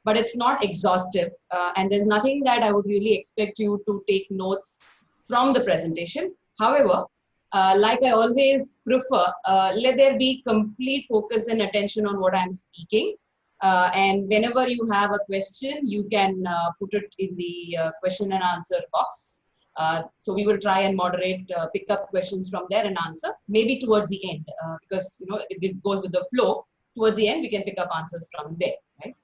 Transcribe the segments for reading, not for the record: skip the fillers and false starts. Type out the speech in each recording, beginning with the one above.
but it's not exhaustive. And there's nothing that I would really expect you to take notes from the presentation. However, like I always prefer, let there be complete focus and attention on what I'm speaking. And whenever you have a question, you can put it in the question and answer box. So we will try and moderate, pick up questions from there and answer, maybe towards the end, because it goes with the flow. Towards the end, we can pick up answers from there, right?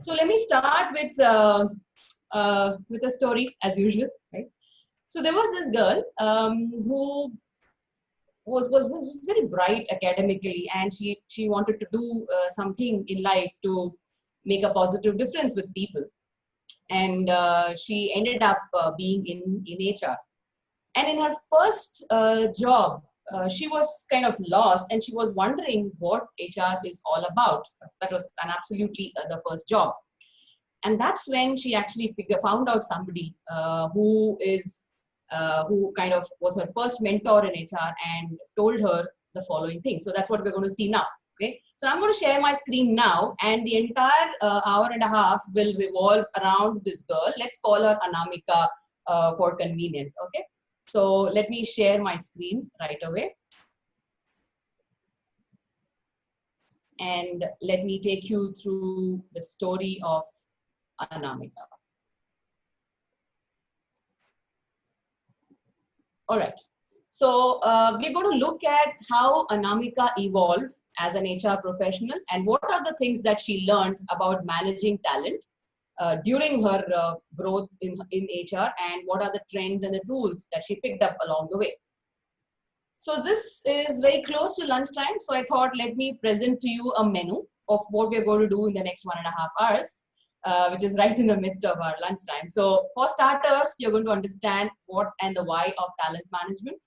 So let me start with a story as usual, right? So there was this girl who was very bright academically, and she wanted to do something in life to make a positive difference with people, and she ended up being in HR. And in her first job, she was kind of lost, and she was wondering what HR is all about. That was an absolutely the first job. And that's when she actually found out somebody who kind of was her first mentor in HR and told her the following thing. So that's what we're going to see now. Okay, so I'm going to share my screen now, and the entire hour and a half will revolve around this girl. Let's call her Anamika for convenience. Okay, so let me share my screen right away, and let me take you through the story of Anamika. All right, so we're going to look at how Anamika evolved as an HR professional, and what are the things that she learned about managing talent during her growth in HR, and what are the trends and the tools that she picked up along the way. So this is very close to lunchtime, so I thought let me present to you a menu of what we're going to do in the next 1.5 hours, which is right in the midst of our lunchtime. So for starters, you're going to understand what and the why of talent management.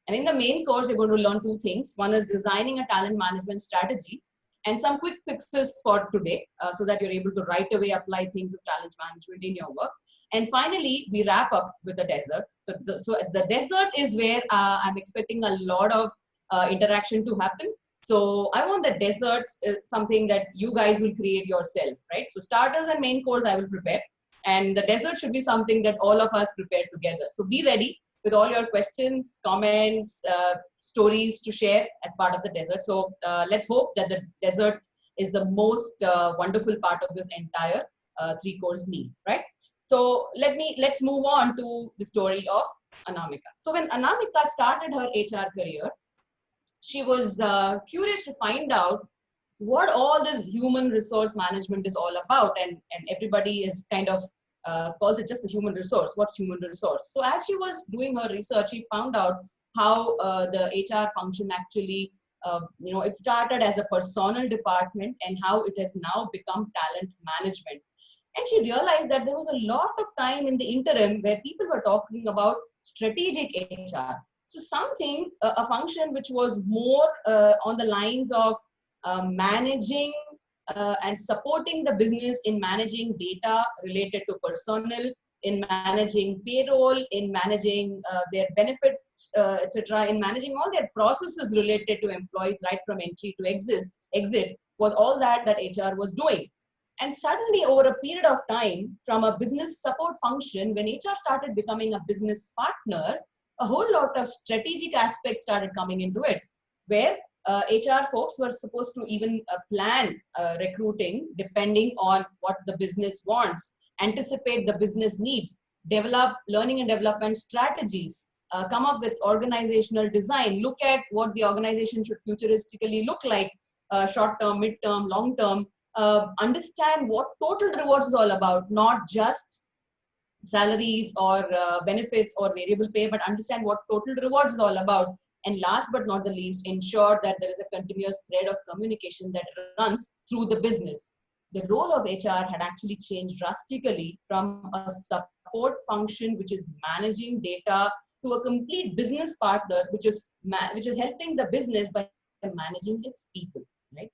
And in the main course, you're going to learn 2 things. One is designing a talent management strategy, and some quick fixes for today, so that you're able to right away apply things of talent management in your work. And finally, we wrap up with a dessert. So the dessert is where I'm expecting a lot of interaction to happen. So I want the dessert something that you guys will create yourself, right? So starters and main course I will prepare, and the dessert should be something that all of us prepare together. So be ready with all your questions, comments, stories to share as part of the dessert. So let's hope that the dessert is the most wonderful part of this entire 3-course meal, right? So let's move on to the story of Anamika. So when Anamika started her HR career, she was curious to find out what all this human resource management is all about, and everybody is kind of calls it just a human resource. What's human resource? So as she was doing her research, she found out how the HR function actually, it started as a personnel department, and how it has now become talent management. And she realized that there was a lot of time in the interim where people were talking about strategic HR. So something, a function which was more on the lines of managing and supporting the business in managing data related to personnel, in managing payroll, in managing their benefits, etc., in managing all their processes related to employees right from entry to exit was all that HR was doing. And suddenly, over a period of time, from a business support function, when HR started becoming a business partner, a whole lot of strategic aspects started coming into it, where HR folks were supposed to even plan recruiting depending on what the business wants, anticipate the business needs, develop learning and development strategies, come up with organizational design, look at what the organization should futuristically look like, short-term, mid-term, long-term, understand what total rewards is all about, not just salaries or benefits or variable pay, but understand what total rewards is all about. And last but not the least, ensure that there is a continuous thread of communication that runs through the business. The role of HR had actually changed drastically from a support function, which is managing data, to a complete business partner, which is helping the business by managing its people, right?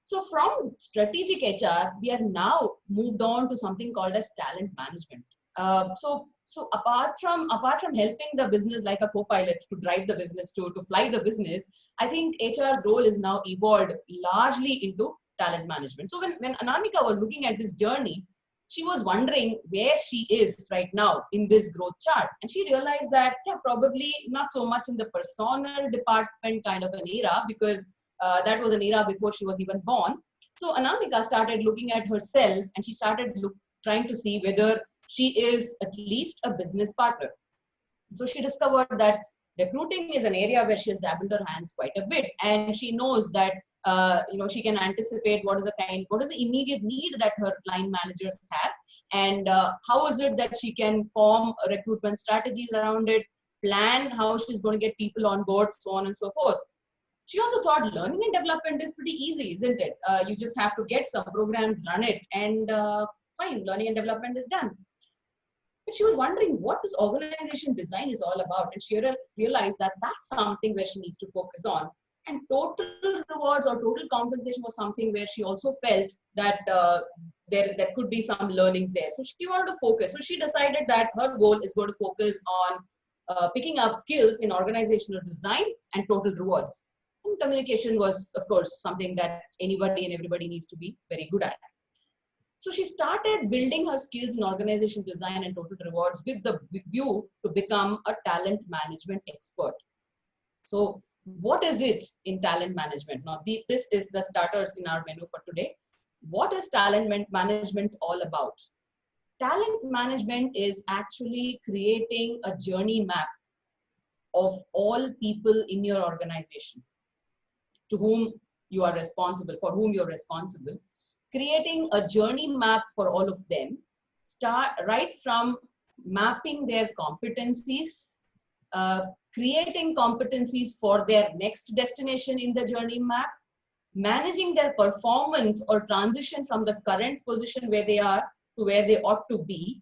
So from strategic HR, we are now moved on to something called as talent management. So apart from helping the business like a co-pilot to drive the business, to fly the business, I think HR's role is now evolved largely into talent management. So when Anamika was looking at this journey, she was wondering where she is right now in this growth chart. And she realized that, yeah, probably not so much in the personal department kind of an era, because that was an era before she was even born. So Anamika started looking at herself, and she started trying to see whether she is at least a business partner. So she discovered that recruiting is an area where she has dabbled her hands quite a bit, and she knows that she can anticipate what is the immediate need that her line managers have, and how is it that she can form recruitment strategies around it, plan how she's going to get people on board, so on and so forth. She also thought learning and development is pretty easy, isn't it? You just have to get some programs, run it, and fine, learning and development is done. But she was wondering what this organization design is all about, and she realized that that's something where she needs to focus on. And total rewards or total compensation was something where she also felt that there could be some learnings there. So she wanted to focus. So she decided that her goal is going to focus on picking up skills in organizational design and total rewards. And communication was, of course, something that anybody and everybody needs to be very good at. So she started building her skills in organization design and total rewards with the view to become a talent management expert. So what is it in talent management? Now, this is the starters in our menu for today. What is talent management all about? Talent management is actually creating a journey map of all people in your organization to whom you are responsible, for whom you're responsible, creating a journey map for all of them, right from mapping their competencies, creating competencies for their next destination in the journey map, managing their performance or transition from the current position where they are to where they ought to be,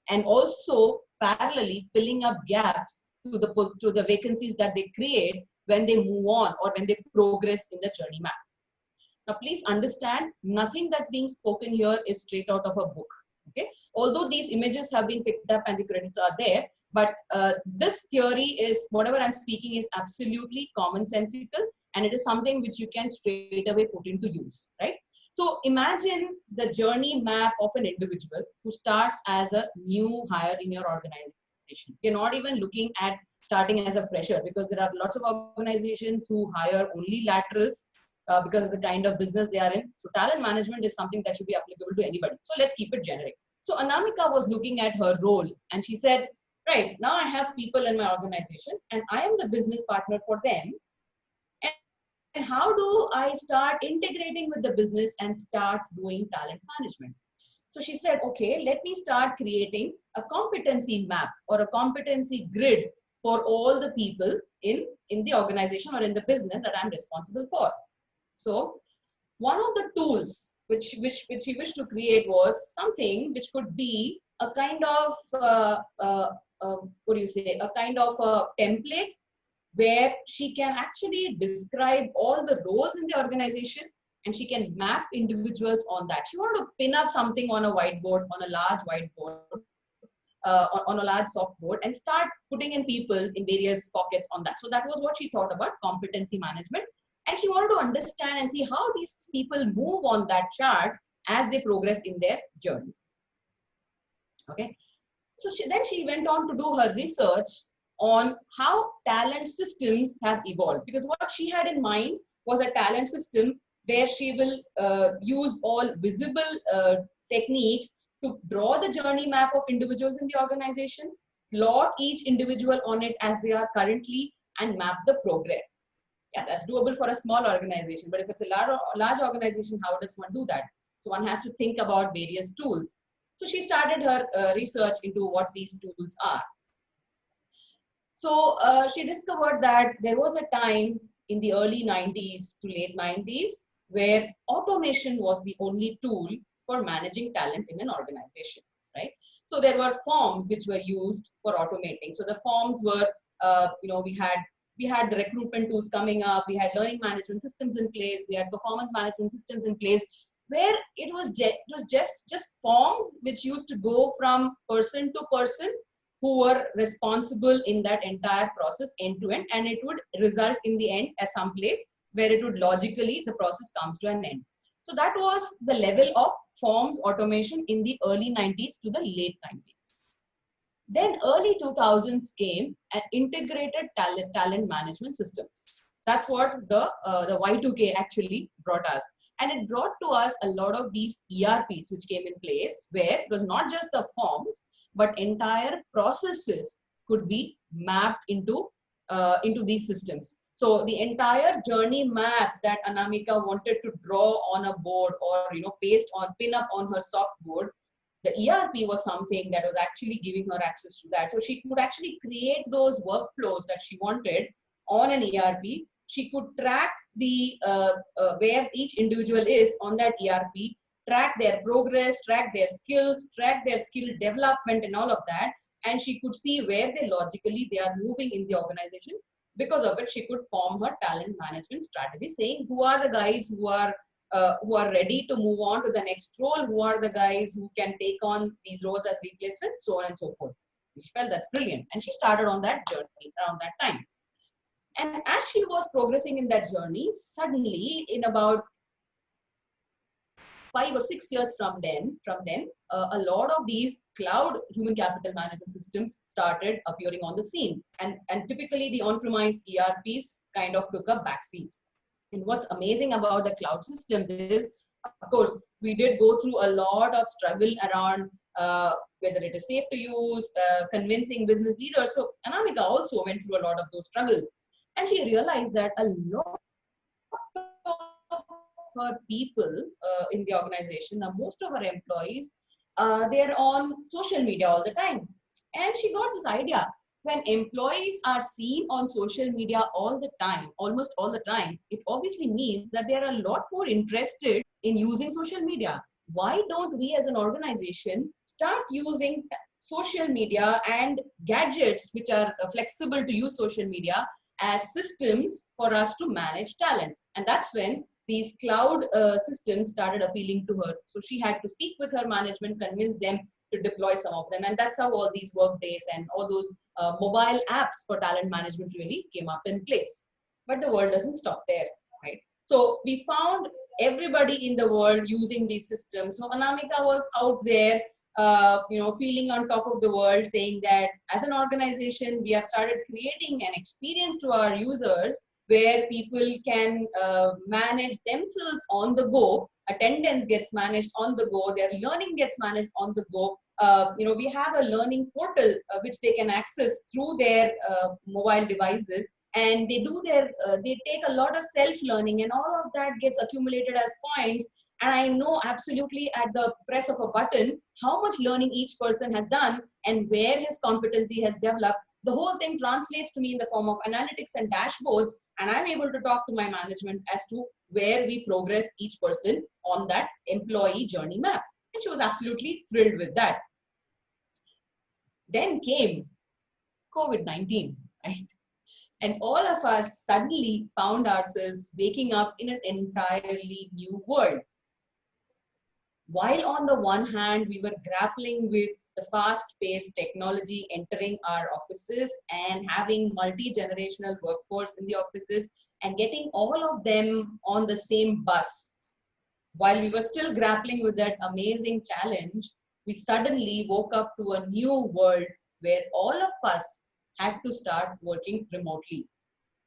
and also parallelly filling up gaps to the vacancies that they create when they move on or when they progress in the journey map. Now, please understand, nothing that's being spoken here is straight out of a book. Okay, although these images have been picked up and the credits are there, but this theory is, whatever I'm speaking is absolutely commonsensical, and it is something which you can straight away put into use, right? So imagine the journey map of an individual who starts as a new hire in your organization. You're not even looking at starting as a fresher, because there are lots of organizations who hire only laterals because of the kind of business they are in. So talent management is something that should be applicable to anybody. So let's keep it generic. So Anamika was looking at her role, and she said, right, now I have people in my organization and I am the business partner for them. And how do I start integrating with the business and start doing talent management? So she said, okay, let me start creating a competency map or a competency grid for all the people in the organization or in the business that I'm responsible for. So one of the tools which she wished to create was something which could be a kind of, a kind of a template where she can actually describe all the roles in the organization, and she can map individuals on that. She wanted to pin up something on a whiteboard, on a large whiteboard, on a large softboard, and start putting in people in various pockets on that. So that was what she thought about competency management. And she wanted to understand and see how these people move on that chart as they progress in their journey. Okay. So then she went on to do her research on how talent systems have evolved, because what she had in mind was a talent system where she will use all visible techniques to draw the journey map of individuals in the organization, plot each individual on it as they are currently, and map the progress. Yeah, that's doable for a small organization, but if it's a large organization, how does one do that? So one has to think about various tools. So she started her research into what these tools are. So she discovered that there was a time in the early 90s to late 90s where automation was the only tool for managing talent in an organization, right? So there were forms which were used for automating. So the forms were, we had the recruitment tools coming up, we had learning management systems in place, we had performance management systems in place, where it was just forms which used to go from person to person who were responsible in that entire process end to end, and it would result in the end at some place where it would logically, the process comes to an end. So that was the level of forms automation in the early 90s to the late 90s. Then early 2000s came and integrated talent management systems. That's what the Y2K actually brought us. And it brought to us a lot of these ERPs which came in place, where it was not just the forms, but entire processes could be mapped into these systems. So the entire journey map that Anamika wanted to draw on a board, or pin up on her soft board, the ERP was something that was actually giving her access to that. So she could actually create those workflows that she wanted on an ERP. She could track the where each individual is on that ERP, track their progress, track their skills, track their skill development and all of that. And she could see where they are moving in the organization. Because of it, she could form her talent management strategy, saying who are the guys who are ready to move on to the next role, who are the guys who can take on these roles as replacement, so on and so forth. She felt that's brilliant. And she started on that journey around that time. And as she was progressing in that journey, suddenly in about 5 or 6 years from then, a lot of these cloud human capital management systems started appearing on the scene. And typically the on-premise ERPs kind of took a backseat. And what's amazing about the cloud systems is, of course, we did go through a lot of struggle around whether it is safe to use, convincing business leaders. So Anamika also went through a lot of those struggles. And she realized that a lot of her people in the organization, most of her employees, they're on social media all the time. And she got this idea: when employees are seen on social media all the time, almost all the time, it obviously means that they are a lot more interested in using social media. Why don't we as an organization start using social media and gadgets which are flexible to use social media as systems for us to manage talent? And that's when these cloud systems started appealing to her. So she had to speak with her management, convince them to deploy some of them. And that's how all these workdays and all those mobile apps for talent management really came up in place. But the world doesn't stop there, right? So we found everybody in the world using these systems. So Anamika was out there, feeling on top of the world, saying that as an organization, we have started creating an experience to our users where people can manage themselves on the go. Attendance gets managed on the go. Their learning gets managed on the go. We have a learning portal which they can access through their mobile devices, and they take a lot of self-learning, and all of that gets accumulated as points. And I know absolutely at the press of a button how much learning each person has done and where his competency has developed. The whole thing translates to me in the form of analytics and dashboards, and I'm able to talk to my management as to where we progress each person on that employee journey map. And she was absolutely thrilled with that. Then came COVID-19, right? And all of us suddenly found ourselves waking up in an entirely new world. While on the one hand, we were grappling with the fast-paced technology entering our offices and having multi-generational workforce in the offices and getting all of them on the same bus. While we were still grappling with that amazing challenge, we suddenly woke up to a new world where all of us had to start working remotely.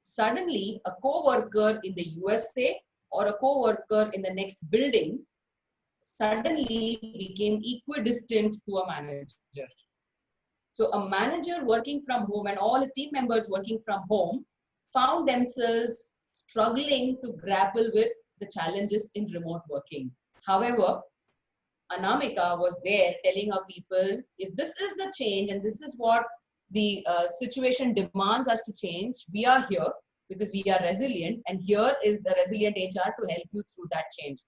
Suddenly, a co-worker in the USA or a co-worker in the next building suddenly became equidistant to a manager. So a manager working from home and all his team members working from home found themselves struggling to grapple with the challenges in remote working. However, Anamika was there telling our people, if this is the change and this is what the situation demands us to change, we are here because we are resilient, and here is the resilient HR to help you through that change.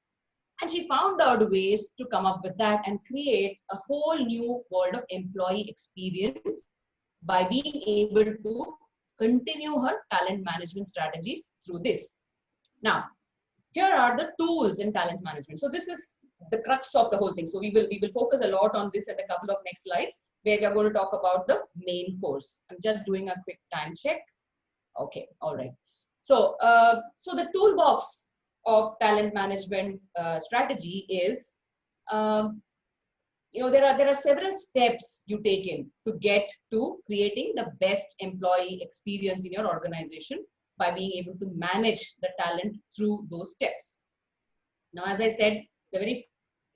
And she found out ways to come up with that and create a whole new world of employee experience by being able to continue her talent management strategies through this. Now, here are the tools in talent management. So this is the crux of the whole thing. So we will focus a lot on this at a couple of next slides, where we are going to talk about the main course. I'm just doing a quick time check. Okay, all right. So, so the toolbox of talent management strategy is, there are several steps you take in to get to creating the best employee experience in your organization by being able to manage the talent through those steps. Now, as I said, the very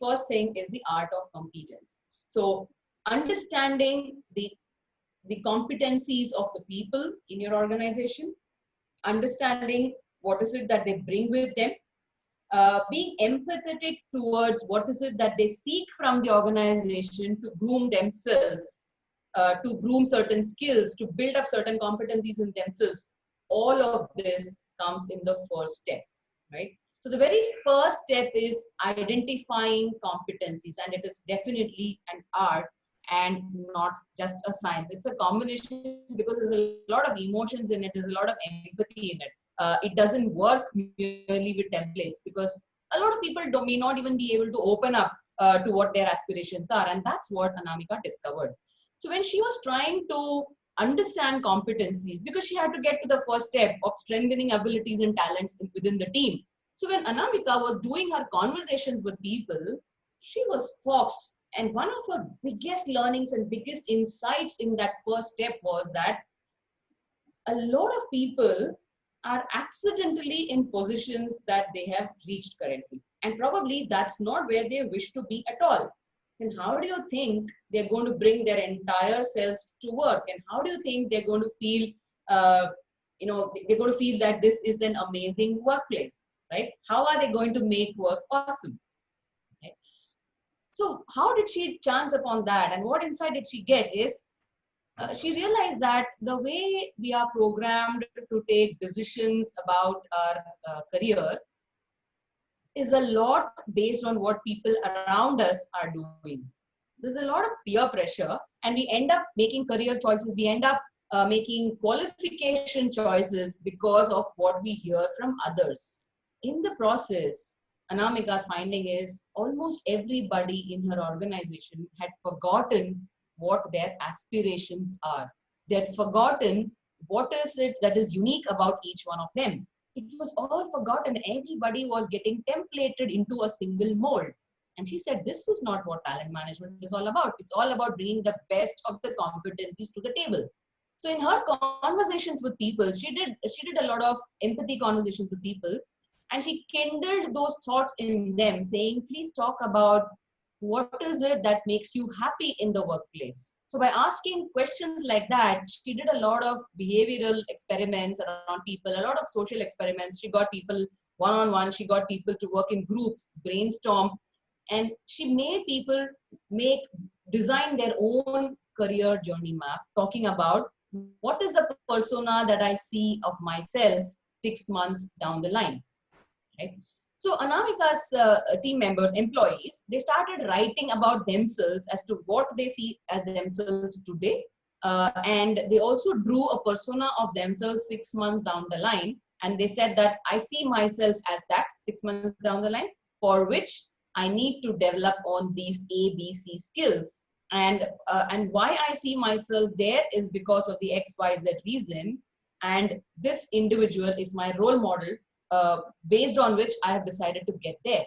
first thing is the art of competence. So understanding the competencies of the people in your organization, understanding what is it that they bring with them, being empathetic towards what is it that they seek from the organization to groom themselves, to groom certain skills, to build up certain competencies in themselves. All of this comes in the first step, right? So the very first step is identifying competencies, and it is definitely an art and not just a science. It's a combination because there's a lot of emotions in it, there's a lot of empathy in it. It doesn't work merely with templates because a lot of people may not even be able to open up to what their aspirations are, and that's what Anamika discovered. So when she was trying to understand competencies, because she had to get to the first step of strengthening abilities and talents within the team. So when Anamika was doing her conversations with people, she was foxed. And one of her biggest learnings and biggest insights in that first step was that a lot of people are accidentally in positions that they have reached currently. And probably that's not where they wish to be at all. Then how do you think they're going to bring their entire selves to work? And how do you think they're going to feel, they're going to feel that this is an amazing workplace, right? How are they going to make work awesome? Right? So how did she chance upon that? And what insight did she get is, she realized that the way we are programmed to take decisions about our career is a lot based on what people around us are doing. There's a lot of peer pressure, and we end up making career choices. We end up making qualification choices because of what we hear from others. In the process, Anamika's finding is almost everybody in her organization had forgotten what their aspirations are. They had forgotten what is it that is unique about each one of them. It was all forgotten. Everybody was getting templated into a single mold. And she said, this is not what talent management is all about. It's all about bringing the best of the competencies to the table. So in her conversations with people, she did a lot of empathy conversations with people, and she kindled those thoughts in them, saying, please talk about what is it that makes you happy in the workplace. So by asking questions like that, she did a lot of behavioral experiments around people, a lot of social experiments. She got people one-on-one, she got people to work in groups, brainstorm, and she made people design their own career journey map, talking about what is the persona that I see of myself 6 months down the line, right? So Anamika's team members, employees, they started writing about themselves as to what they see as themselves today. And they also drew a persona of themselves 6 months down the line. And they said that I see myself as that 6 months down the line, for which I need to develop on these ABC skills. And why I see myself there is because of the XYZ reason. And this individual is my role model, based on which I have decided to get there.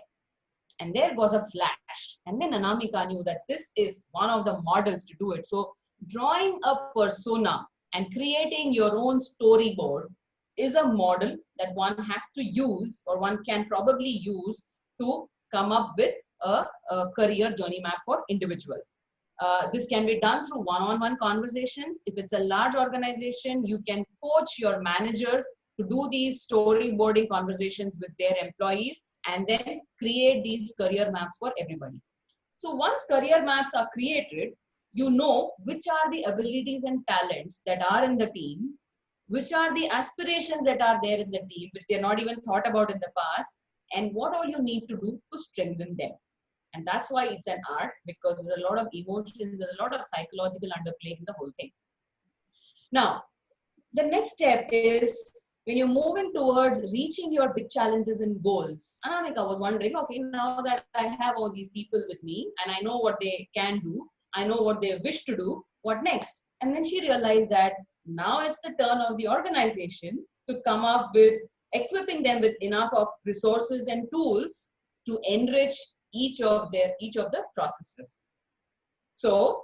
And there was a flash. And then Anamika knew that this is one of the models to do it. So drawing a persona and creating your own storyboard is a model that one has to use, or one can probably use, to come up with a career journey map for individuals. This can be done through one-on-one conversations. If it's a large organization, you can coach your managers to do these storyboarding conversations with their employees and then create these career maps for everybody. So once career maps are created, you know which are the abilities and talents that are in the team, which are the aspirations that are there in the team, which they're not even thought about in the past, and what all you need to do to strengthen them. And that's why it's an art, because there's a lot of emotions, there's a lot of psychological underplay in the whole thing. Now, the next step is when you're moving towards reaching your big challenges and goals. Anamika was wondering, okay, now that I have all these people with me and I know what they can do, I know what they wish to do, what next? And then she realized that now it's the turn of the organization to come up with, equipping them with enough of resources and tools to enrich each of the processes. So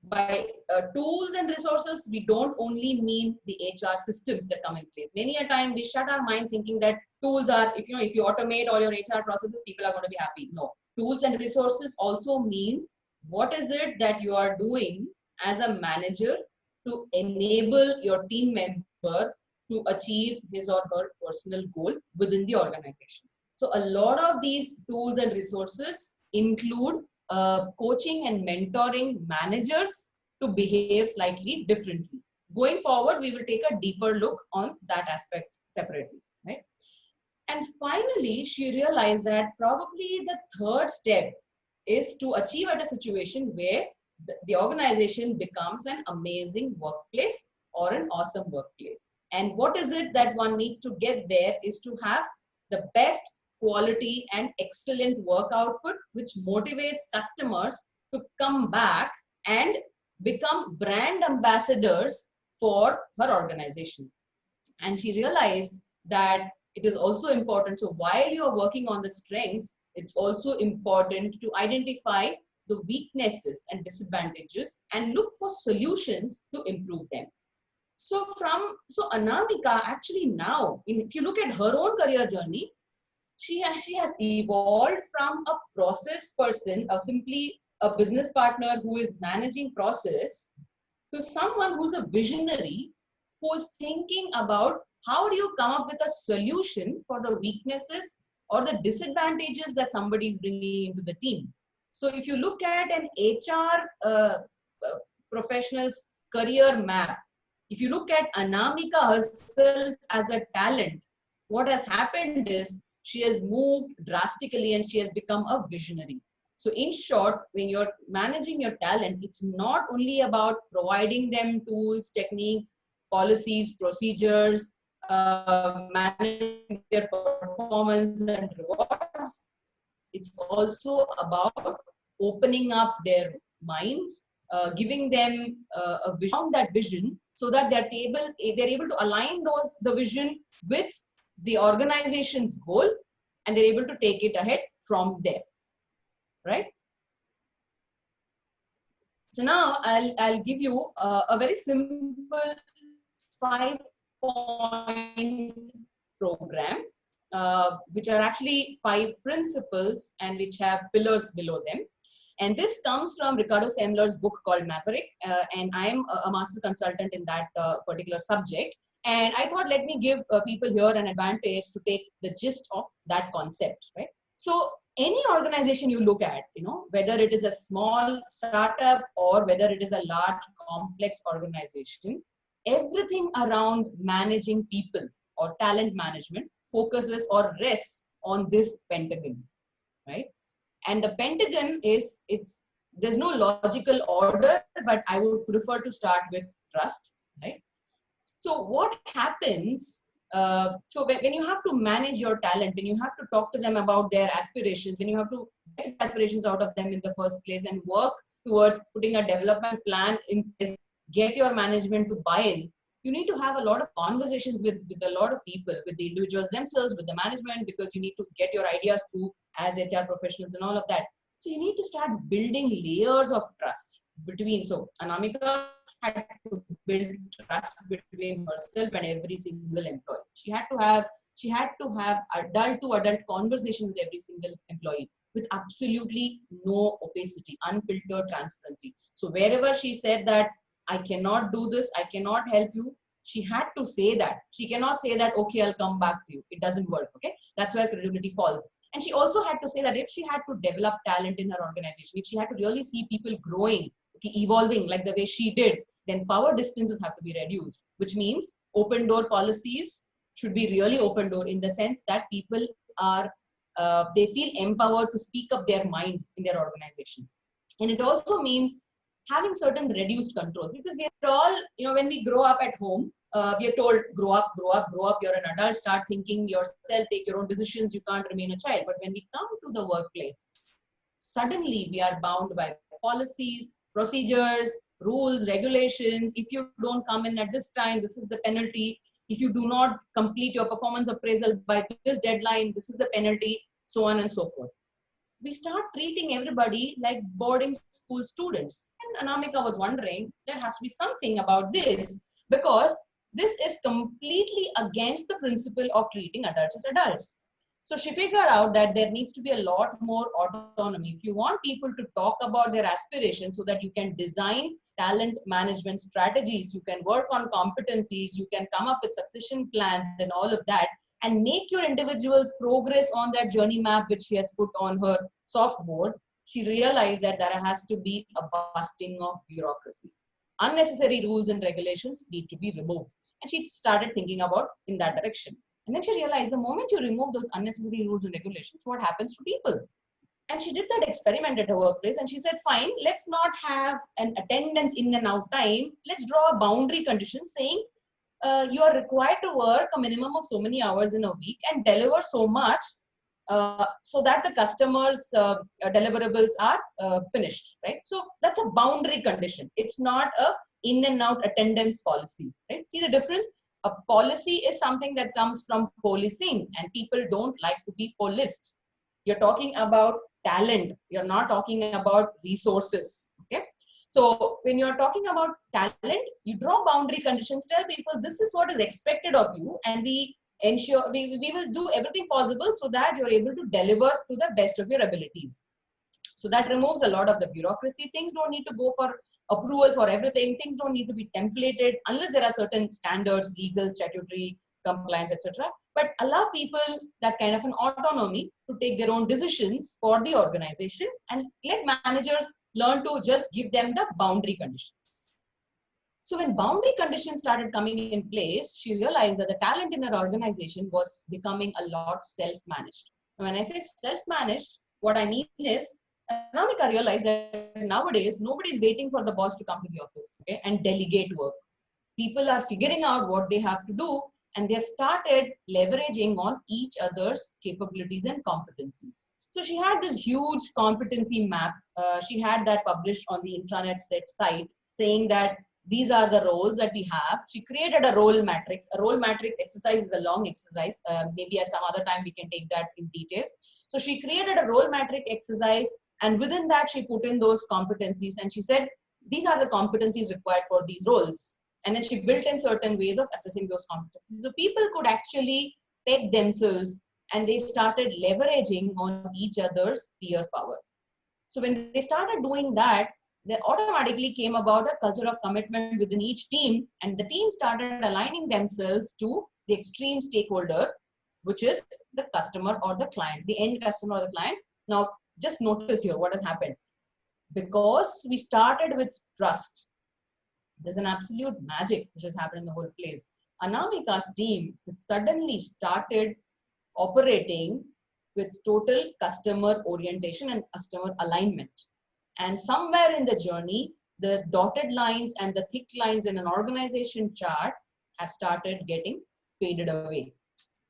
by tools and resources, we don't only mean the HR systems that come in place. Many a time we shut our mind thinking that tools are, if you automate all your HR processes, people are going to be happy. No, tools and resources also means what is it that you are doing as a manager to enable your team member to achieve his or her personal goal within the organization. So a lot of these tools and resources include coaching and mentoring managers to behave slightly differently. Going forward, we will take a deeper look on that aspect separately, right? And finally, she realized that probably the third step is to achieve at a situation where the organization becomes an amazing workplace or an awesome workplace. And what is it that one needs to get there is to have the best quality and excellent work output, which motivates customers to come back and become brand ambassadors for her organization. And she realized that it is also important. So while you're working on the strengths, it's also important to identify the weaknesses and disadvantages and look for solutions to improve them. So Anamika actually now, if you look at her own career journey, she has evolved from a process person, or simply a business partner who is managing process, to someone who's a visionary, who is thinking about how do you come up with a solution for the weaknesses or the disadvantages that somebody is bringing into the team. So if you look at an HR professional's career map, if you look at Anamika herself as a talent, what has happened is she has moved drastically and she has become a visionary. So in short, when you're managing your talent, it's not only about providing them tools, techniques, policies, procedures, managing their performance and rewards. It's also about opening up their minds, giving them a vision, that vision, so that they're able to align the vision with the organization's goal, and they're able to take it ahead from there, right? So now I'll give you a very simple 5-point program, which are actually 5 principles and which have pillars below them. And this comes from Ricardo Semler's book called Maverick, and I am a master consultant in that particular subject. And I thought, let me give people here an advantage to take the gist of that concept, right? So any organization you look at, whether it is a small startup or whether it is a large complex organization, everything around managing people or talent management focuses or rests on this pentagon, right? And the pentagon there's no logical order, but I would prefer to start with trust, right? So what happens, so when you have to manage your talent, when you have to talk to them about their aspirations, when you have to get aspirations out of them in the first place and work towards putting a development plan in place, get your management to buy in, you need to have a lot of conversations with a lot of people, with the individuals themselves, with the management, because you need to get your ideas through as HR professionals and all of that. So you need to start building layers of trust between. So Anamika had to build trust between herself and every single employee. She had to have adult to adult conversation with every single employee with absolutely no opacity, unfiltered transparency. So wherever she said that I cannot do this, I cannot help you, she had to say that. She cannot say that, okay, I'll come back to you. It doesn't work, okay? That's where credibility falls. And she also had to say that if she had to develop talent in her organization, if she had to really see people growing, okay, evolving like the way she did, then power distances have to be reduced, which means open door policies should be really open door in the sense that people are, they feel empowered to speak up their mind in their organization. And it also means having certain reduced controls, because we are all, when we grow up at home, we are told, grow up, you're an adult, start thinking yourself, take your own decisions, you can't remain a child. But when we come to the workplace, suddenly we are bound by policies, procedures, rules, regulations. If you don't come in at this time, this is the penalty. If you do not complete your performance appraisal by this deadline, this is the penalty, so on and so forth. We start treating everybody like boarding school students. And Anamika was wondering, there has to be something about this, because this is completely against the principle of treating adults as adults. So she figured out that there needs to be a lot more autonomy. If you want people to talk about their aspirations so that you can design talent management strategies, you can work on competencies, you can come up with succession plans and all of that, and make your individuals progress on that journey map which she has put on her soft board, she realized that there has to be a busting of bureaucracy. Unnecessary rules and regulations need to be removed. And she started thinking about in that direction. And then she realized the moment you remove those unnecessary rules and regulations, what happens to people? And she did that experiment at her workplace and she said, fine, let's not have an attendance in and out time. Let's draw a boundary condition saying you are required to work a minimum of so many hours in a week and deliver so much so that the customers' deliverables are finished, right? So that's a boundary condition. It's not a in and out attendance policy, right? See the difference? A policy is something that comes from policing, and people don't like to be policed. You're talking about talent. You're not talking about resources, okay? So when you're talking about talent, you draw boundary conditions, tell people this is what is expected of you, and we ensure we will do everything possible so that you're able to deliver to the best of your abilities. So that removes a lot of the bureaucracy. Things don't need to go for approval for everything. Things don't need to be templated unless there are certain standards, legal, statutory, compliance, etc. But allow people that kind of an autonomy to take their own decisions for the organization, and let managers learn to just give them the boundary conditions. So when boundary conditions started coming in place, she realized that the talent in her organization was becoming a lot self-managed. When I say self-managed, what I mean is, Anamika realized that nowadays, nobody's waiting for the boss to come to the office, okay, and delegate work. People are figuring out what they have to do, and they've started leveraging on each other's capabilities and competencies. So she had this huge competency map. She had that published on the intranet set site, saying that these are the roles that we have. She created a role matrix. A role matrix exercise is a long exercise. Maybe at some other time we can take that in detail. So she created a role matrix exercise, and within that she put in those competencies, and she said, these are the competencies required for these roles. And then she built in certain ways of assessing those competencies. So people could actually peg themselves, and they started leveraging on each other's peer power. So when they started doing that, there automatically came about a culture of commitment within each team, and the team started aligning themselves to the extreme stakeholder, which is the customer or the client, the end customer or the client. Now, just notice here what has happened. Because we started with trust, there's an absolute magic which has happened in the whole place. Anamika's team suddenly started operating with total customer orientation and customer alignment. And somewhere in the journey, the dotted lines and the thick lines in an organization chart have started getting faded away.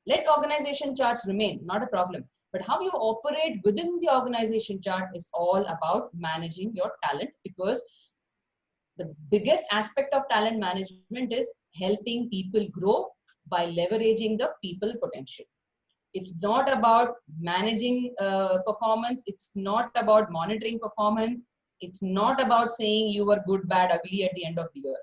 Let organization charts remain, not a problem. But how you operate within the organization chart is all about managing your talent, because the biggest aspect of talent management is helping people grow by leveraging the people potential. It's not about managing performance. It's not about monitoring performance. It's not about saying you were good, bad, ugly at the end of the year.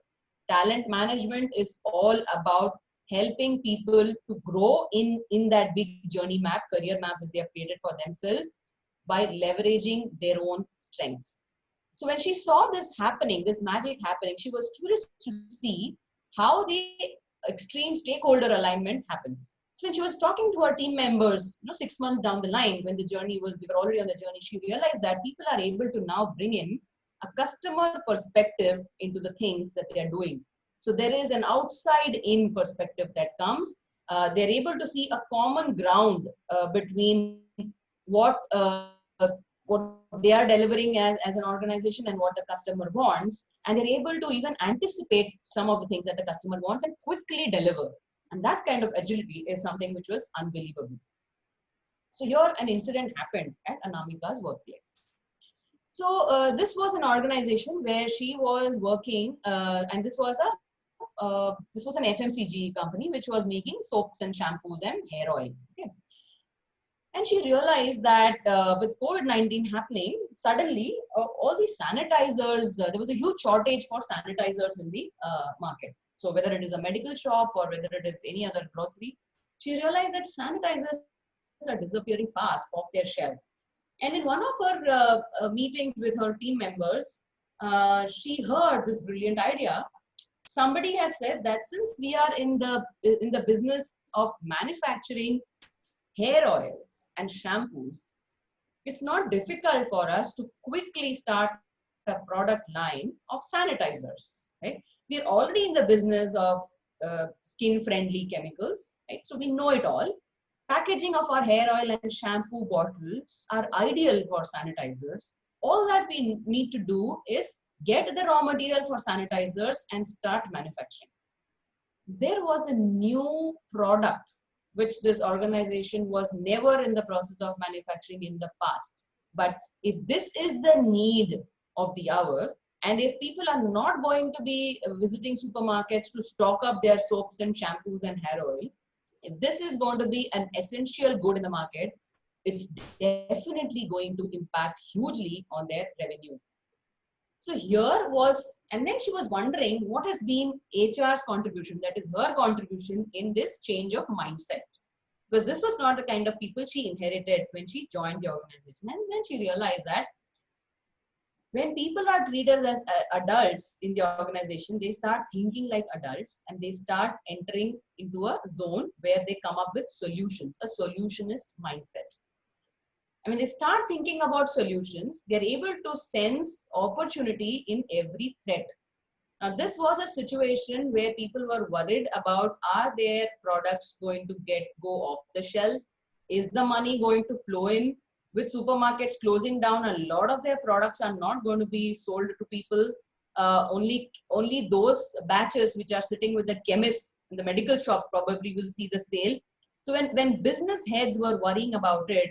Talent management is all about helping people to grow in that big journey map, career map, which they have created for themselves by leveraging their own strengths. So when she saw this happening, this magic happening, she was curious to see how the extreme stakeholder alignment happens. So when she was talking to her team members, 6 months down the line, when the journey was, they were already on the journey, she realized that people are able to now bring in a customer perspective into the things that they are doing. So there is an outside in perspective that comes. They're able to see a common ground between what they are delivering as an organization and what the customer wants. And they're able to even anticipate some of the things that the customer wants and quickly deliver. And that kind of agility is something which was unbelievable. So here an incident happened at Anamika's workplace. So this was an organization where she was working, and this was this was an FMCG company which was making soaps and shampoos and hair oil. Okay. And she realized that with COVID-19 happening, suddenly all these sanitizers, there was a huge shortage for sanitizers in the market. So whether it is a medical shop or whether it is any other grocery, she realized that sanitizers are disappearing fast off their shelf. And in one of her meetings with her team members, she heard this brilliant idea. Somebody has said that since we are in the business of manufacturing hair oils and shampoos, it's not difficult for us to quickly start a product line of sanitizers, right? We're already in the business of skin-friendly chemicals, right? So we know it all. Packaging of our hair oil and shampoo bottles are ideal for sanitizers. All that we need to do is get the raw material for sanitizers and start manufacturing. There was a new product which this organization was never in the process of manufacturing in the past. But if this is the need of the hour, and if people are not going to be visiting supermarkets to stock up their soaps and shampoos and hair oil, if this is going to be an essential good in the market, it's definitely going to impact hugely on their revenue. So here was, and then she was wondering what has been HR's contribution, that is her contribution in this change of mindset. Because this was not the kind of people she inherited when she joined the organization. And then she realized that when people are treated as adults in the organization, they start thinking like adults and they start entering into a zone where they come up with solutions, a solutionist mindset. I mean, they start thinking about solutions. They're able to sense opportunity in every threat. Now, this was a situation where people were worried about, are their products going to go off the shelf? Is the money going to flow in? With supermarkets closing down, a lot of their products are not going to be sold to people. Only those batches which are sitting with the chemists and the medical shops probably will see the sale. So when business heads were worrying about it,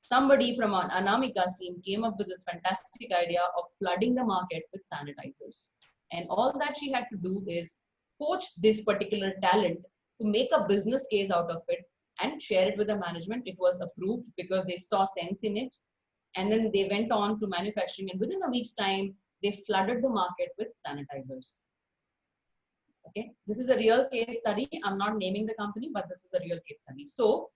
somebody from Anamika's team came up with this fantastic idea of flooding the market with sanitizers. And all that she had to do is coach this particular talent to make a business case out of it and share it with the management. It was approved because they saw sense in it. And then they went on to manufacturing, and within a week's time, they flooded the market with sanitizers. Okay, this is a real case study. I'm not naming the company, but this is a real case study. So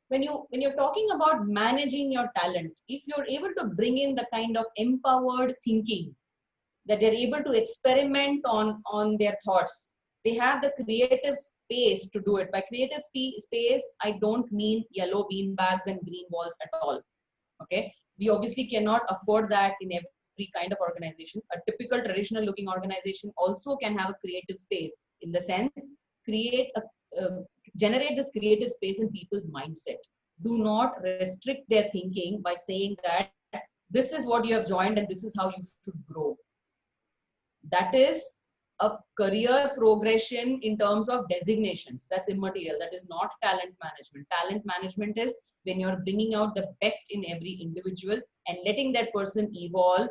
when you're talking about managing your talent, if you're able to bring in the kind of empowered thinking that they're able to experiment on their thoughts, they have the creative space to do it. By creative space, I don't mean yellow bean bags and green walls at all. Okay, we obviously cannot afford that in every kind of organization. A typical traditional looking organization also can have a creative space, in the sense, generate this creative space in people's mindset. Do not restrict their thinking by saying that this is what you have joined and this is how you should grow. That is a career progression in terms of designations. That's immaterial. That is not talent management. Talent management is when you're bringing out the best in every individual and letting that person evolve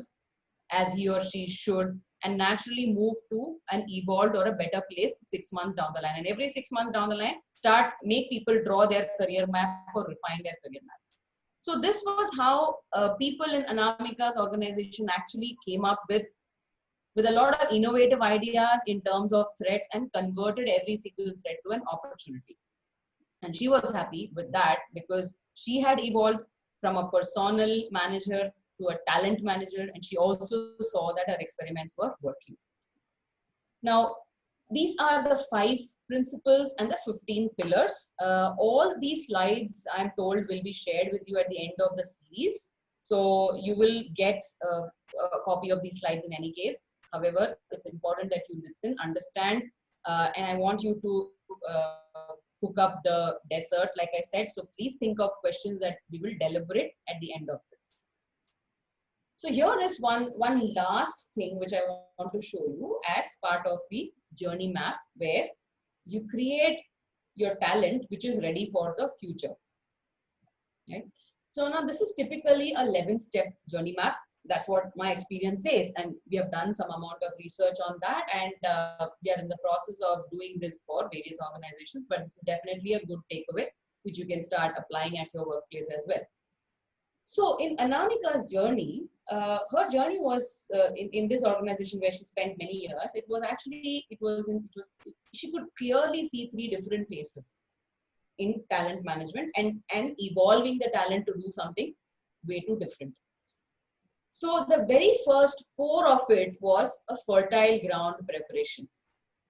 as he or she should, and naturally move to an evolved or a better place 6 months down the line. And every 6 months down the line, make people draw their career map or refine their career map. So this was how people in Anamika's organization actually came up with a lot of innovative ideas in terms of threats and converted every single threat to an opportunity. And she was happy with that because she had evolved from a personnel manager to a talent manager, and she also saw that her experiments were working. Now, these are the 5 principles and the 15 pillars. All these slides, I'm told, will be shared with you at the end of the series. So you will get a copy of these slides in any case. However, it's important that you listen, understand, and I want you to hook up the dessert, like I said. So please think of questions that we will deliberate at the end of this. So here is one last thing which I want to show you as part of the journey map, where you create your talent which is ready for the future. Right? So now this is typically a 11-step journey map. That's what my experience says. And we have done some amount of research on that, and we are in the process of doing this for various organizations. But this is definitely a good takeaway, which you can start applying at your workplace as well. So in Anamika's journey, her journey was in this organization where she spent many years. It was actually, she could clearly see three different phases in talent management, and evolving the talent to do something way too different. So the very first core of it was a fertile ground preparation.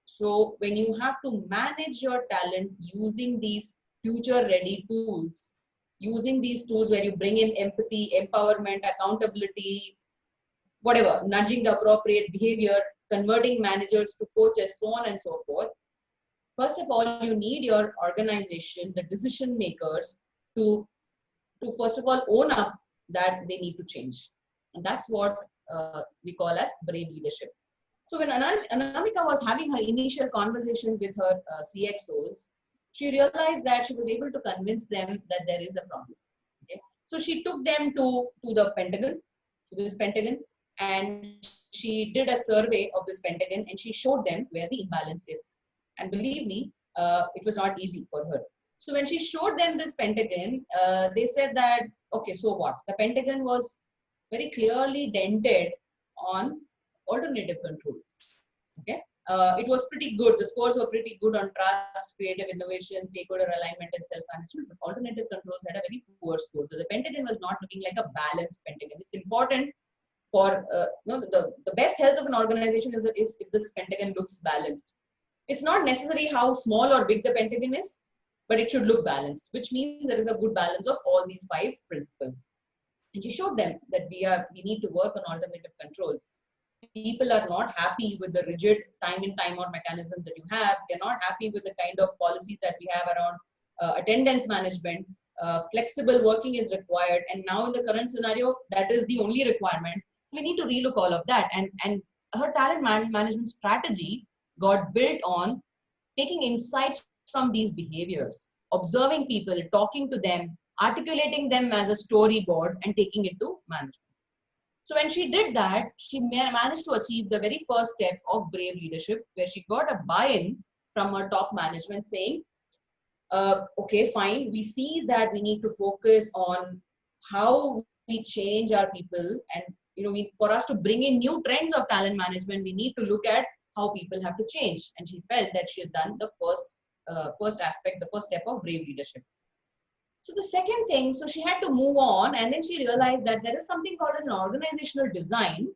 So when you have to manage your talent using these future ready tools, using these tools where you bring in empathy, empowerment, accountability, whatever, nudging the appropriate behavior, converting managers to coaches, so on and so forth. First of all, you need your organization, the decision makers, to first of all own up that they need to change. And that's what we call as brave leadership. So when Anamika was having her initial conversation with her CXOs, she realized that she was able to convince them that there is a problem. Okay? So she took them to the Pentagon, to this Pentagon, and she did a survey of this Pentagon, and she showed them where the imbalance is. And believe me, it was not easy for her. So when she showed them this Pentagon, they said that, okay, so what? The Pentagon was very clearly dented on alternative controls. Okay, it was pretty good. The scores were pretty good on trust, creative innovation, stakeholder alignment, and self-management. But alternative controls had a very poor score. So the Pentagon was not looking like a balanced Pentagon. It's important for the best health of an organization is if this Pentagon looks balanced. It's not necessary how small or big the Pentagon is, but it should look balanced, which means there is a good balance of all these 5 principles. And she showed them that we need to work on alternative controls. People are not happy with the rigid time in, time out mechanisms that you have. They're not happy with the kind of policies that we have around attendance management. Flexible working is required. And now in the current scenario, that is the only requirement. We need to relook all of that. And her talent management strategy got built on taking insights from these behaviors, observing people, talking to them, articulating them as a storyboard, and taking it to management. So when she did that, she managed to achieve the very first step of brave leadership, where she got a buy-in from her top management saying, okay, fine, we see that we need to focus on how we change our people. And for us to bring in new trends of talent management, we need to look at how people have to change. And she felt that she has done the first aspect, the first step of brave leadership. So the second thing, so she had to move on, and then she realized that there is something called as an organizational design,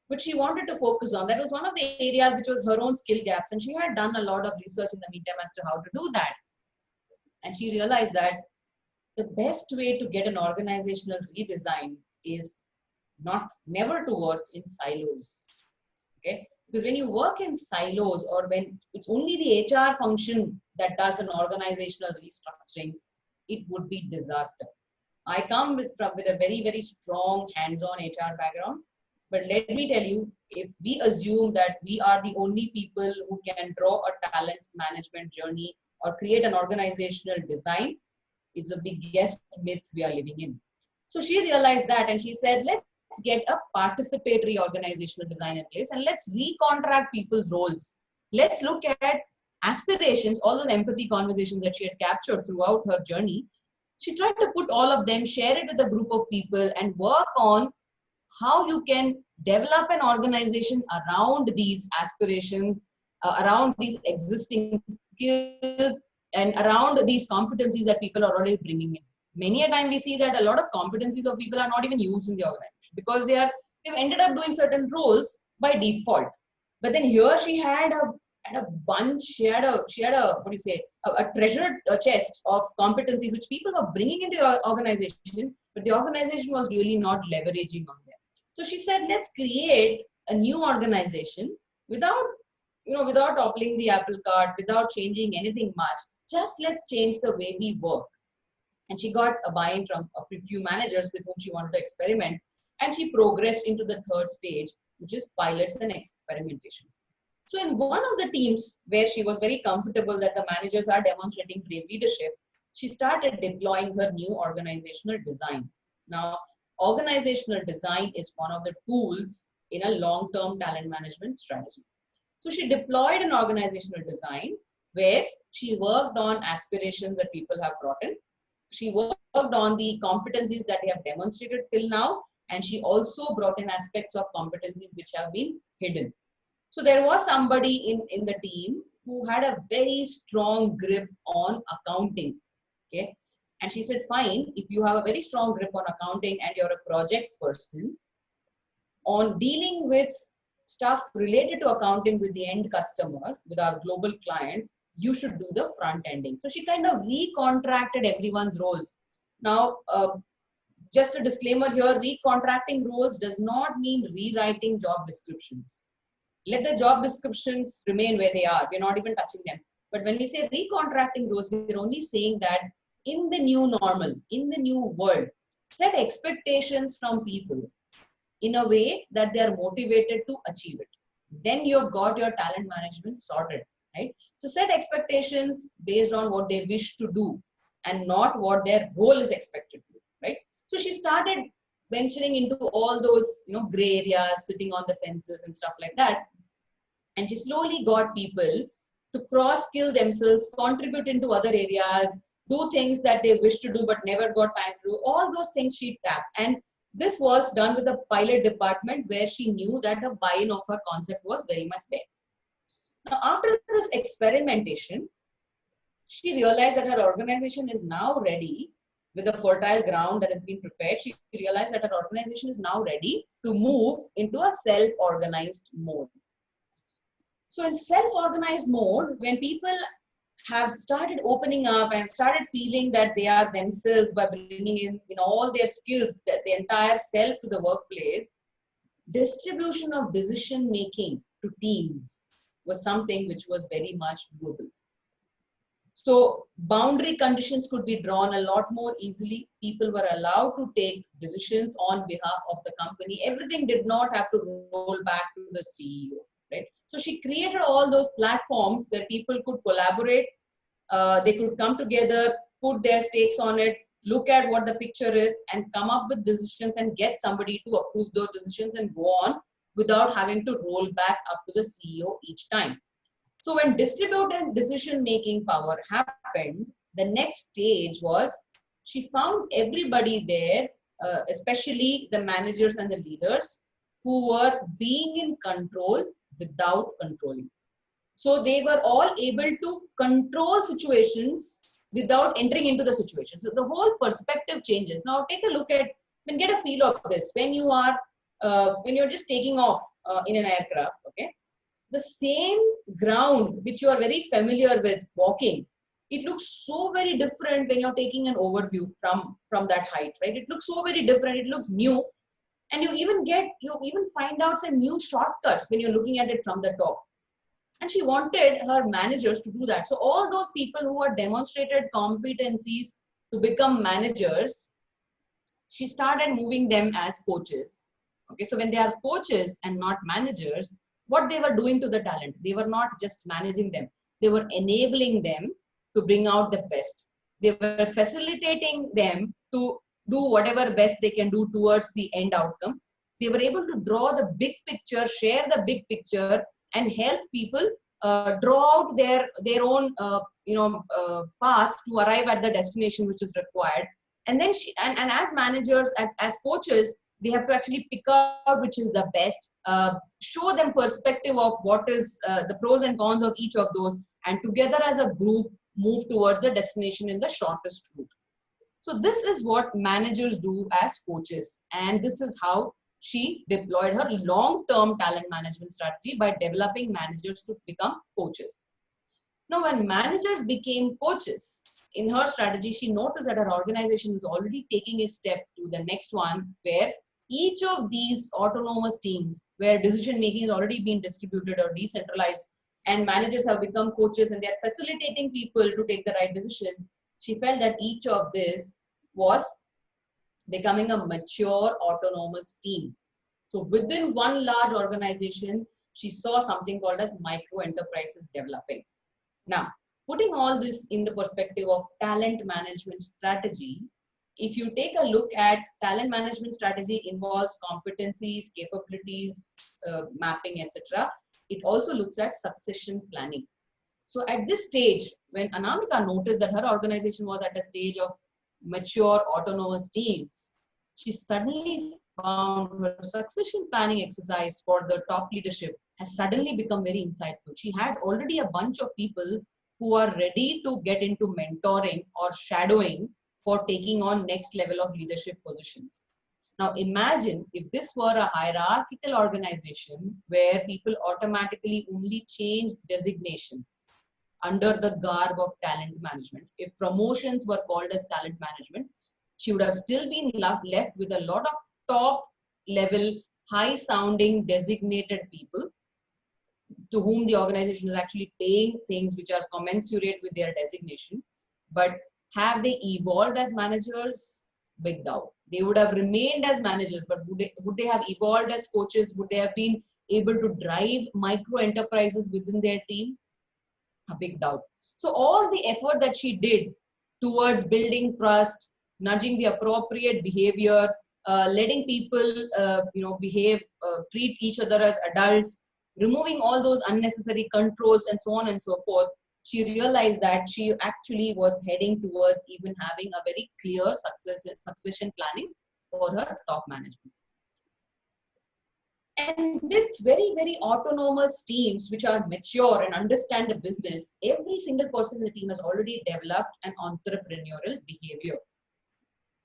which she wanted to focus on. That was one of the areas which was her own skill gaps, and she had done a lot of research in the meantime as to how to do that. And she realized that the best way to get an organizational redesign is never to work in silos. Okay? Because when you work in silos, or when it's only the HR function that does an organizational restructuring, it would be disaster. I come with a very, very strong hands-on HR background. But let me tell you, if we assume that we are the only people who can draw a talent management journey or create an organizational design, it's the biggest myth we are living in. So she realized that, and she said, let's get a participatory organizational design in place, and let's recontract people's roles. Let's look at aspirations, all those empathy conversations that she had captured throughout her journey. She tried to put all of them, share it with a group of people, and work on how you can develop an organization around these aspirations, around these existing skills, and around these competencies that people are already bringing in. Many a time we see that a lot of competencies of people are not even used in the organization because they've ended up doing certain roles by default. But then here she had a bunch, she had a treasure chest of competencies which people were bringing into the organization, but the organization was really not leveraging on them. So she said, let's create a new organization without toppling the apple cart, without changing anything much. Just let's change the way we work. And she got a buy-in from a few managers with whom she wanted to experiment. And she progressed into the third stage, which is pilots and experimentation. So in one of the teams where she was very comfortable that the managers are demonstrating brave leadership, she started deploying her new organizational design. Now, organizational design is one of the tools in a long-term talent management strategy. So she deployed an organizational design where she worked on aspirations that people have brought in. She worked on the competencies that they have demonstrated till now, and she also brought in aspects of competencies which have been hidden. So there was somebody in the team who had a very strong grip on accounting. Okay. And she said, fine, if you have a very strong grip on accounting and you're a projects person, on dealing with stuff related to accounting with the end customer, with our global client, you should do the front ending. So she kind of recontracted everyone's roles. Now, just a disclaimer here, recontracting roles does not mean rewriting job descriptions. Let the job descriptions remain where they are. We're not even touching them. But when we say recontracting roles, we're only saying that in the new normal, in the new world, set expectations from people in a way that they are motivated to achieve it. Then you've got your talent management sorted, right? So set expectations based on what they wish to do and not what their role is expected to do, right? So she started venturing into all those, gray areas, sitting on the fences and stuff like that. And she slowly got people to cross-skill themselves, contribute into other areas, do things that they wish to do but never got time to do. All those things she tapped. And this was done with a pilot department where she knew that the buy-in of her concept was very much there. Now, after this experimentation, she realized that her organization is now ready with a fertile ground that has been prepared. She realized that her organization is now ready to move into a self-organized mode. So in self-organized mode, when people have started opening up and started feeling that they are themselves by bringing in all their skills, the entire self to the workplace, distribution of decision making to teams was something which was very much doable. So boundary conditions could be drawn a lot more easily. People were allowed to take decisions on behalf of the company. Everything did not have to roll back to the CEO, right? So she created all those platforms where people could collaborate. They could come together, put their stakes on it, look at what the picture is and come up with decisions and get somebody to approve those decisions and go on without having to roll back up to the CEO each time. So when distributed decision-making power happened, the next stage was she found everybody there, especially the managers and the leaders who were being in control without controlling. So they were all able to control situations without entering into the situation. So the whole perspective changes. Now take a look at, get a feel of this. When you are, when you're just taking off in an aircraft, okay? The same ground which you are very familiar with walking, it looks so very different when you're taking an overview from that height, right? It looks so very different. It looks new. And you even find out some new shortcuts when you're looking at it from the top. And she wanted her managers to do that. So all those people who had demonstrated competencies to become managers, she started moving them as coaches. Okay, so when they are coaches and not managers, what they were doing to the talent, they were not just managing them, they were enabling them to bring out the best. They were facilitating them to do whatever best they can do towards the end outcome. They were able to draw the big picture, share the big picture, and help people draw out their own path to arrive at the destination which is required. And then and as managers, as coaches, they have to actually pick out which is the best, show them perspective of what is the pros and cons of each of those, and together as a group move towards the destination in the shortest route. So this is what managers do as coaches, and this is how she deployed her long-term talent management strategy by developing managers to become coaches. Now, when managers became coaches, in her strategy, she noticed that her organization was already taking its step to the next one, where each of these autonomous teams, where decision-making has already been distributed or decentralized, and managers have become coaches and they're facilitating people to take the right decisions, she felt that each of this was becoming a mature autonomous team. So within one large organization, she saw something called as micro enterprises developing. Now, putting all this in the perspective of talent management strategy, if you take a look at talent management strategy involves competencies, capabilities, mapping, etc. It also looks at succession planning. So at this stage, when Anamika noticed that her organization was at a stage of mature autonomous teams, she suddenly found her succession planning exercise for the top leadership has suddenly become very insightful. She had already a bunch of people who are ready to get into mentoring or shadowing for taking on next level of leadership positions. Now imagine if this were a hierarchical organization where people automatically only change designations under the garb of talent management. If promotions were called as talent management, she would have still been left with a lot of top level, high sounding designated people to whom the organization is actually paying things which are commensurate with their designation. But have they evolved as managers? Big doubt. They would have remained as managers, but would they have evolved as coaches? Would they have been able to drive micro enterprises within their team? A big doubt. So all the effort that she did towards building trust, nudging the appropriate behavior, letting people, behave, treat each other as adults, removing all those unnecessary controls and so on and so forth, she realized that she actually was heading towards even having a very clear succession planning for her top management. And with very, very autonomous teams which are mature and understand the business, every single person in the team has already developed an entrepreneurial behavior.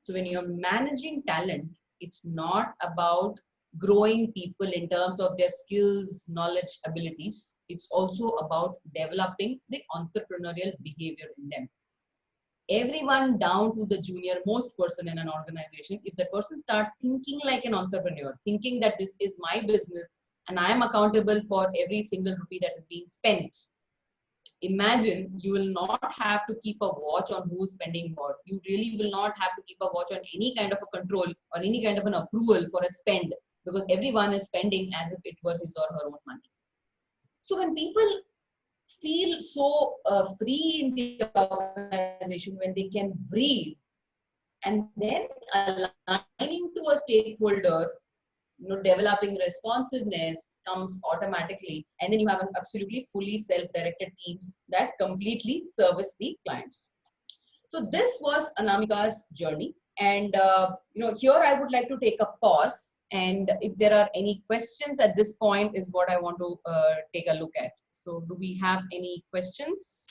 So when you're managing talent, it's not about growing people in terms of their skills, knowledge, abilities. It's also about developing the entrepreneurial behavior in them. Everyone down to the junior most person in an organization, if the person starts thinking like an entrepreneur, thinking that this is my business and I am accountable for every single rupee that is being spent, imagine you will not have to keep a watch on who's spending what. You really will not have to keep a watch on any kind of a control or any kind of an approval for a spend, because everyone is spending as if it were his or her own money. So when people feel so free in the organization, when they can breathe, and then aligning to a stakeholder, developing responsiveness comes automatically, and then you have an absolutely fully self-directed teams that completely service the clients. So this was Anamika's journey, and here I would like to take a pause, and if there are any questions at this point is what I want to take a look at. So do we have any questions?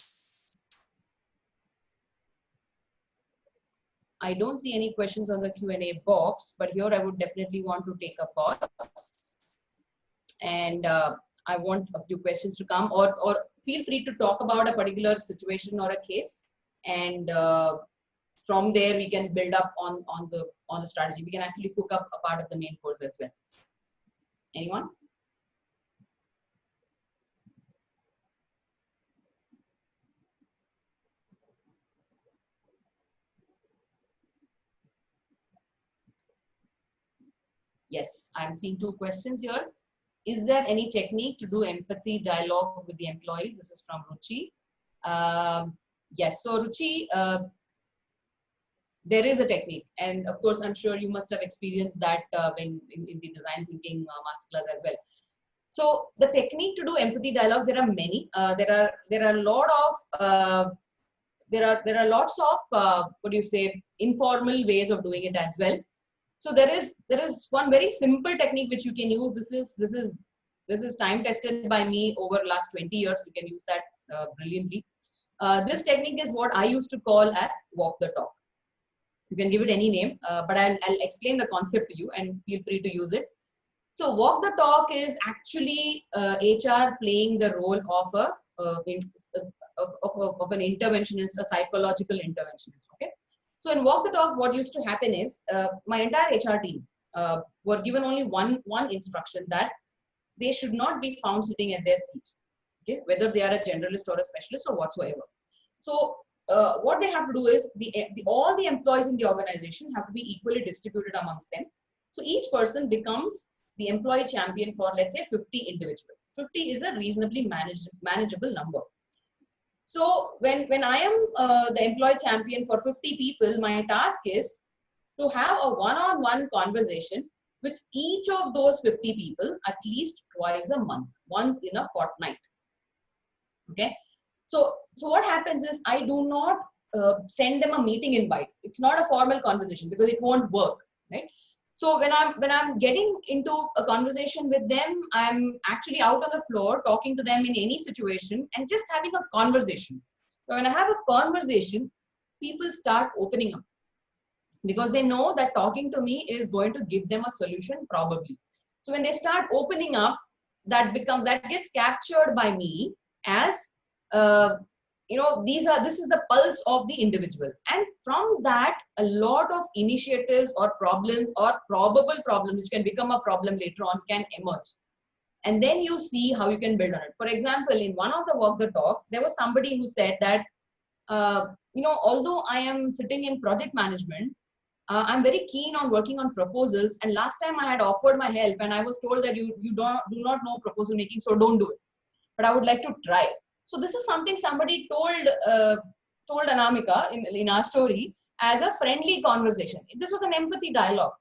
I don't see any questions on the Q&A box, but here I would definitely want to take a pause, and I want a few questions to come, or feel free to talk about a particular situation or a case, and from there we can build up on the strategy. We can actually cook up a part of the main course as well. Anyone? Yes, I'm seeing 2 questions here. Is there any technique to do empathy dialogue with the employees? This is from Ruchi. Yes, so Ruchi, there is a technique, and of course I'm sure you must have experienced that when in the design thinking masterclass as well. So the technique to do empathy dialogue, there are many. There are a lot of there are lots of what do you say, informal ways of doing it as well. So there is one very simple technique which you can use. This is time tested by me over last 20 years. You can use that brilliantly. This technique is what I used to call as walk the talk. You can give it any name, but I'll explain the concept to you and feel free to use it. So walk the talk is actually HR playing the role of an interventionist, a psychological interventionist. Okay. So in walk the talk, what used to happen is my entire HR team were given only one instruction, that they should not be found sitting at their seat. Okay, whether they are a generalist or a specialist or whatsoever. So what they have to do is all the employees in the organization have to be equally distributed amongst them. So each person becomes the employee champion for, let's say, 50 individuals. 50 is a reasonably manageable number. So when I am the employee champion for 50 people, my task is to have a one-on-one conversation with each of those 50 people at least twice a month, once in a fortnight. Okay. So what happens is I do not send them a meeting invite. It's not a formal conversation because it won't work, right? So when I'm getting into a conversation with them, I'm actually out on the floor talking to them in any situation and just having a conversation. So when I have a conversation, people start opening up because they know that talking to me is going to give them a solution probably. So when they start opening up, that gets captured by me as uh, this is the pulse of the individual, and from that a lot of initiatives or problems or probable problems which can become a problem later on can emerge, and then you see how you can build on it. For example, in one of the walk the talk, there was somebody who said that although I am sitting in project management, I'm very keen on working on proposals. And last time I had offered my help, and I was told that you do not know proposal making, so don't do it. But I would like to try. So this is something somebody told Anamika in our story as a friendly conversation. This was an empathy dialogue,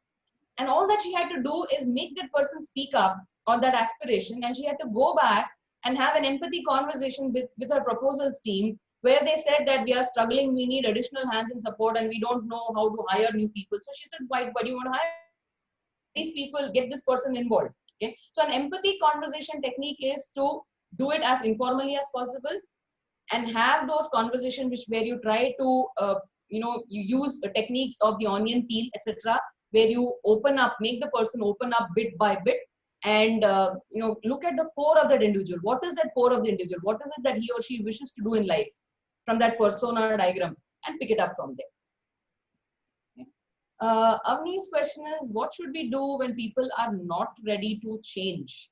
and all that she had to do is make that person speak up on that aspiration, and she had to go back and have an empathy conversation with her proposals team, where they said that we are struggling, we need additional hands and support, and we don't know how to hire new people. So she said, why do you want to hire these people? Get this person involved. Okay, so an empathy conversation technique is to do it as informally as possible and have those conversations where you try to you use the techniques of the onion peel, etc., where you open up, make the person open up bit by bit, and look at the core of that individual. What is that core of the individual? What is it that he or she wishes to do in life from that persona diagram, and pick it up from there. Okay. Avni's question is, what should we do when people are not ready to change?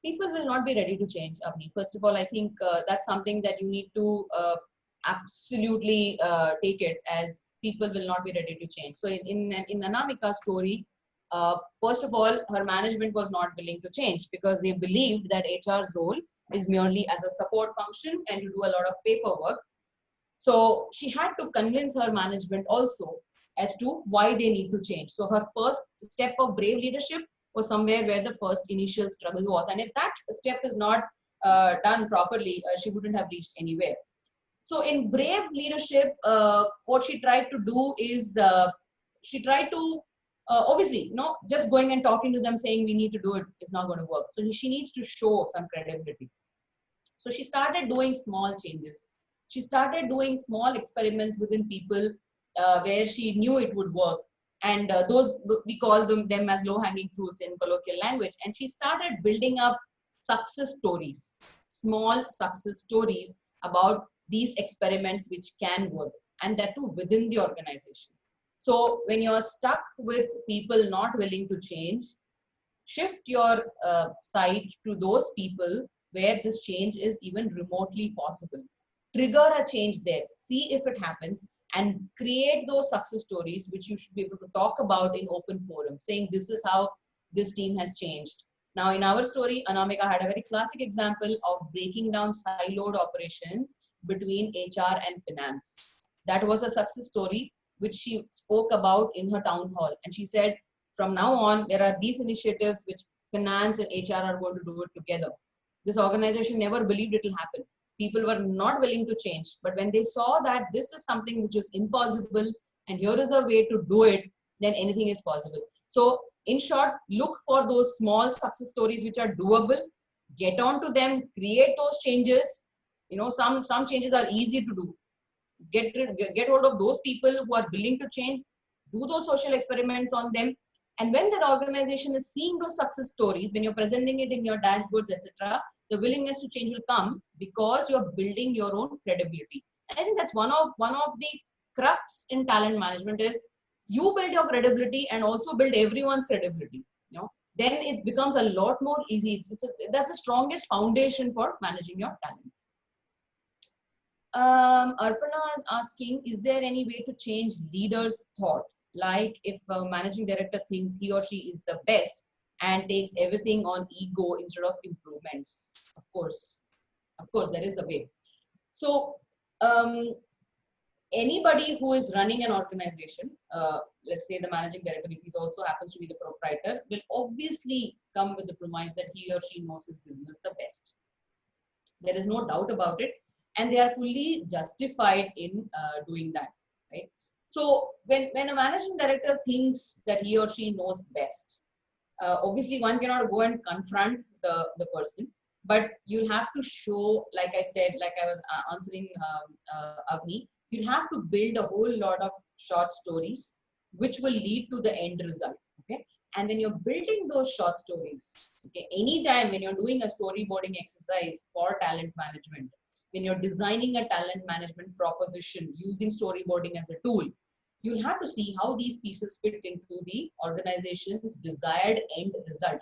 People will not be ready to change, Avni. First of all, I think that's something that you need to absolutely take it as people will not be ready to change. So in Anamika's story, first of all, her management was not willing to change because they believed that HR's role is merely as a support function and to do a lot of paperwork. So she had to convince her management also as to why they need to change. So her first step of brave leadership was somewhere where the first initial struggle was. And if that step is not done properly, she wouldn't have reached anywhere. So in brave leadership, what she tried to do is she tried to obviously, just going and talking to them saying we need to do it is not going to work. So she needs to show some credibility. So she started doing small changes. She started doing small experiments within people where she knew it would work. And those, we call them as low-hanging fruits in colloquial language. And she started building up success stories, small success stories about these experiments which can work, and that too within the organization. So when you're stuck with people not willing to change, shift your sight to those people where this change is even remotely possible. Trigger a change there, see if it happens, and create those success stories which you should be able to talk about in open forum, saying this is how this team has changed. Now, in our story, Anamika had a very classic example of breaking down siloed operations between HR and finance. That was a success story which she spoke about in her town hall. And she said, from now on, there are these initiatives which finance and HR are going to do it together. This organization never believed it will happen. People were not willing to change. But when they saw that this is something which is impossible and here is a way to do it, then anything is possible. So in short, look for those small success stories which are doable, get onto them, create those changes. Some changes are easy to do. Get hold of those people who are willing to change, do those social experiments on them. And when that organization is seeing those success stories, when you're presenting it in your dashboards, etc., the willingness to change will come because you're building your own credibility. And I think that's one of the crux in talent management is you build your credibility and also build everyone's credibility. Then it becomes a lot more easy. That's the strongest foundation for managing your talent. Arpana is asking, is there any way to change leaders' thought? Like if a managing director thinks he or she is the best and takes everything on ego instead of improvements. Of course, there is a way. So anybody who is running an organization, let's say the managing director, if he also happens to be the proprietor, will obviously come with the premise that he or she knows his business the best. There is no doubt about it, and they are fully justified in doing that, right? So when a managing director thinks that he or she knows best, obviously one cannot go and confront the person, but you'll have to show, like I said, like I was answering Avni, you'll have to build a whole lot of short stories which will lead to the end result. Okay, and when you're building those short stories, okay, anytime when you're doing a storyboarding exercise for talent management, when you're designing a talent management proposition using storyboarding as a tool, you'll have to see how these pieces fit into the organization's desired end result.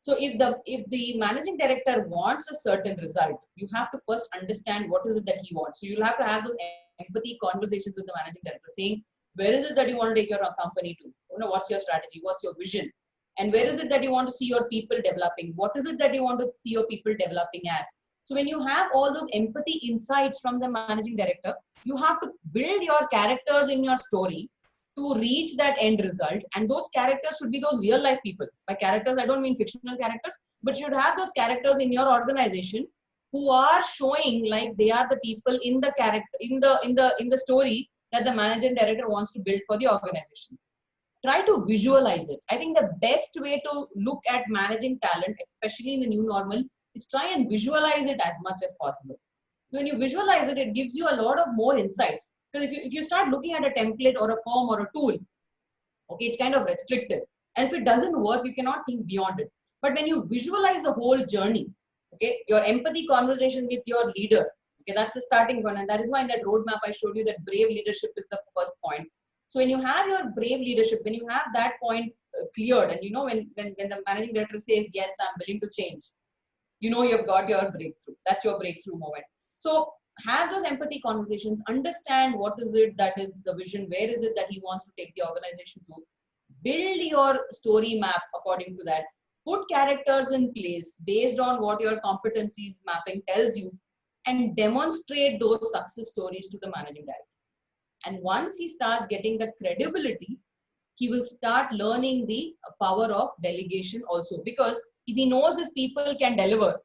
So if the managing director wants a certain result, you have to first understand what is it that he wants. So you'll have to have those empathy conversations with the managing director, saying, where is it that you want to take your company to? You know, what's your strategy? What's your vision? And where is it that you want to see your people developing? What is it that you want to see your people developing as? So when you have all those empathy insights from the managing director, you have to build your characters in your story to reach that end result. And those characters should be those real life people. By characters, I don't mean fictional characters, but you should have those characters in your organization who are showing like they are the people in the character, in the story that the managing director wants to build for the organization. Try to visualize it. I think the best way to look at managing talent, especially in the new normal, is try and visualize it as much as possible. When you visualize it, it gives you a lot of more insights. Because if you start looking at a template or a form or a tool, okay, it's kind of restrictive. And if it doesn't work, you cannot think beyond it. But when you visualize the whole journey, okay, your empathy conversation with your leader, okay, that's the starting point. And that is why in that roadmap I showed you that brave leadership is the first point. So when you have your brave leadership, when you have that point cleared, and you know when the managing director says, yes, I'm willing to change, you know you've got your breakthrough. That's your breakthrough moment. So have those empathy conversations, understand what is it that is the vision, where is it that he wants to take the organization to, build your story map according to that, put characters in place based on what your competencies mapping tells you, and demonstrate those success stories to the managing director. And once he starts getting the credibility, he will start learning the power of delegation also, because if he knows his people can deliver,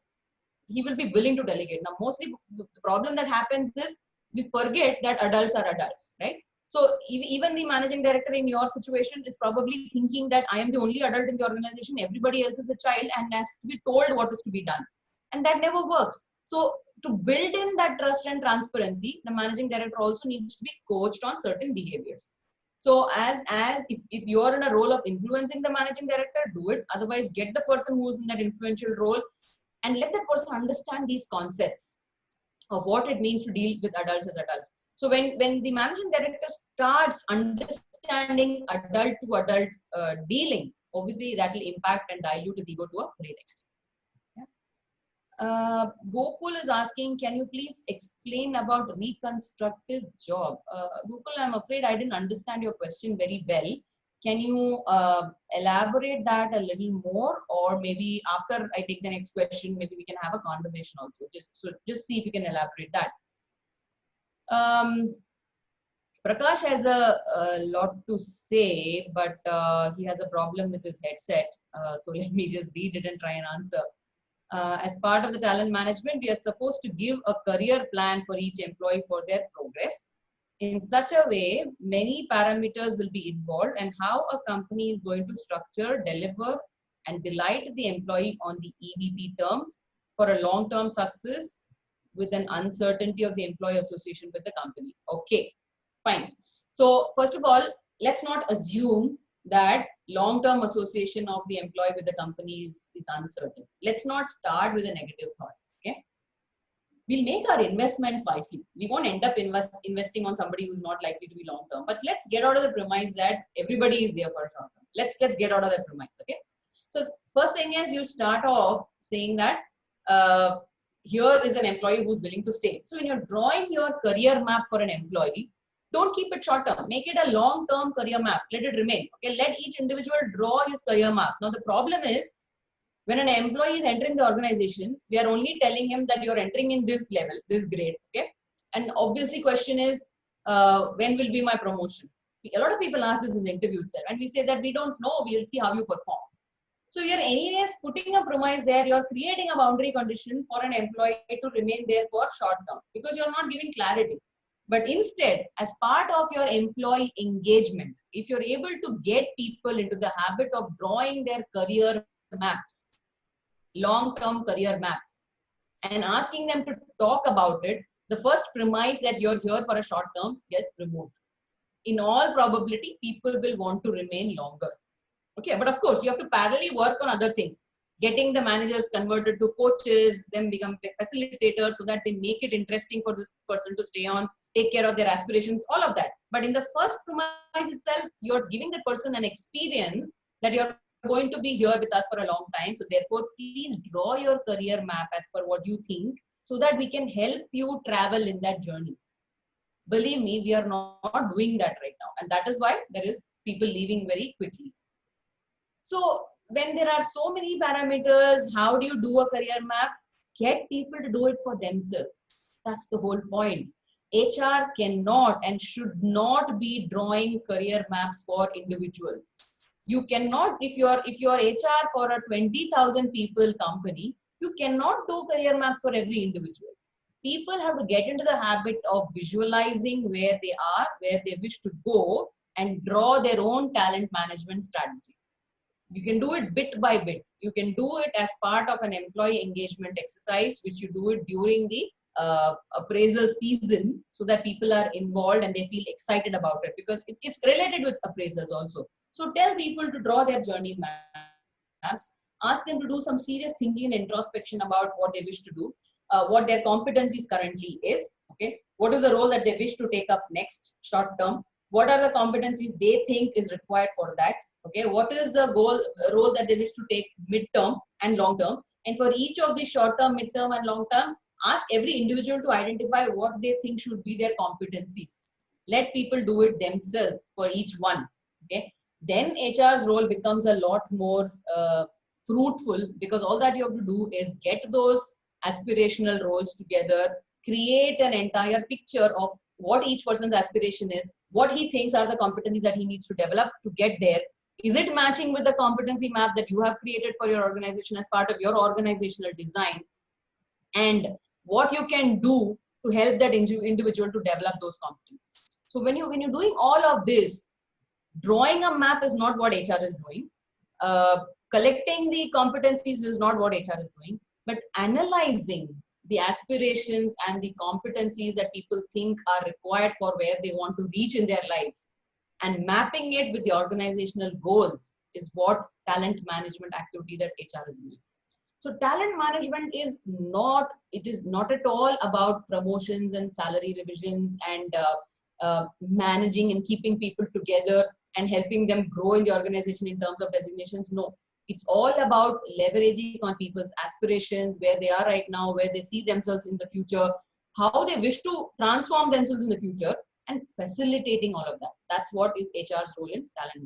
he will be willing to delegate. Now, mostly the problem that happens is we forget that adults are adults, right? So even the managing director in your situation is probably thinking that I am the only adult in the organization, everybody else is a child and has to be told what is to be done. And that never works. So to build in that trust and transparency, the managing director also needs to be coached on certain behaviors. So as if you're in a role of influencing the managing director, do it. Otherwise, get the person who's in that influential role and let that person understand these concepts of what it means to deal with adults as adults. So when the managing director starts understanding adult to adult dealing, obviously that will impact and dilute his ego to a great extent. Yeah. Gokul is asking, can you please explain about reconstructive job? Gokul, I'm afraid I didn't understand your question very well. Can you elaborate that a little more, or maybe after I take the next question, maybe we can have a conversation also. Just see if you can elaborate that. Prakash has a lot to say, but he has a problem with his headset. So let me just read it and try and answer. As part of the talent management, we are supposed to give a career plan for each employee for their progress. In such a way, many parameters will be involved, and how a company is going to structure, deliver, and delight the employee on the EVP terms for a long-term success with an uncertainty of the employee association with the company. Okay, fine. So first of all, let's not assume that long-term association of the employee with the company is uncertain. Let's not start with a negative thought. Okay. We'll make our investments wisely. We won't end up investing on somebody who's not likely to be long term. But let's get out of the premise that everybody is there for a short term. Let's get out of that premise. Okay. So first thing is, you start off saying that here is an employee who's willing to stay. So when you're drawing your career map for an employee, don't keep it short term. Make it a long term career map. Let it remain. Okay. Let each individual draw his career map. Now the problem is, when an employee is entering the organization, we are only telling him that you're entering in this level, this grade, okay? And obviously question is, when will be my promotion? A lot of people ask this in the interview itself, and we say that we don't know, we'll see how you perform. So you're anyways putting a promise there, you're creating a boundary condition for an employee to remain there for short term because you're not giving clarity. But instead, as part of your employee engagement, if you're able to get people into the habit of drawing their career maps, long-term career maps, and asking them to talk about it, the first premise that you're here for a short term gets removed. In all probability, people will want to remain longer. Okay, but of course, you have to parallelly work on other things. Getting the managers converted to coaches, them become facilitators so that they make it interesting for this person to stay on, take care of their aspirations, all of that. But in the first premise itself, you're giving the person an experience that you're going to be here with us for a long time. So therefore, please draw your career map as per what you think so that we can help you travel in that journey. Believe me, we are not doing that right now. And that is why there is people leaving very quickly. So when there are so many parameters, how do you do a career map? Get people to do it for themselves. That's the whole point. HR cannot and should not be drawing career maps for individuals. You cannot, if you are HR for a 20,000 people company, you cannot do career maps for every individual. People have to get into the habit of visualizing where they are, where they wish to go, and draw their own talent management strategy. You can do it bit by bit. You can do it as part of an employee engagement exercise, which you do it during the appraisal season so that people are involved and they feel excited about it because it's related with appraisals also. So tell people to draw their journey maps, ask them to do some serious thinking and introspection about what they wish to do, what their competencies currently is, okay? What is the role that they wish to take up next, short term? What are the competencies they think is required for that? Okay, what is the role that they wish to take mid-term and long-term? And for each of the short-term, mid-term and long-term, ask every individual to identify what they think should be their competencies. Let people do it themselves for each one. Okay, then HR's role becomes a lot more fruitful because all that you have to do is get those aspirational roles together, create an entire picture of what each person's aspiration is, what he thinks are the competencies that he needs to develop to get there. Is it matching with the competency map that you have created for your organization as part of your organizational design? And what you can do to help that individual to develop those competencies. So when you're doing all of this, drawing a map is not what HR is doing. Collecting the competencies is not what HR is doing, but analyzing the aspirations and the competencies that people think are required for where they want to reach in their life and mapping it with the organizational goals is what talent management activity that HR is doing. So talent management is not at all about promotions and salary revisions and managing and keeping people together and helping them grow in the organization in terms of designations. No, it's all about leveraging on people's aspirations, where they are right now, where they see themselves in the future, how they wish to transform themselves in the future, and facilitating all of that. That's what is HR's role in talent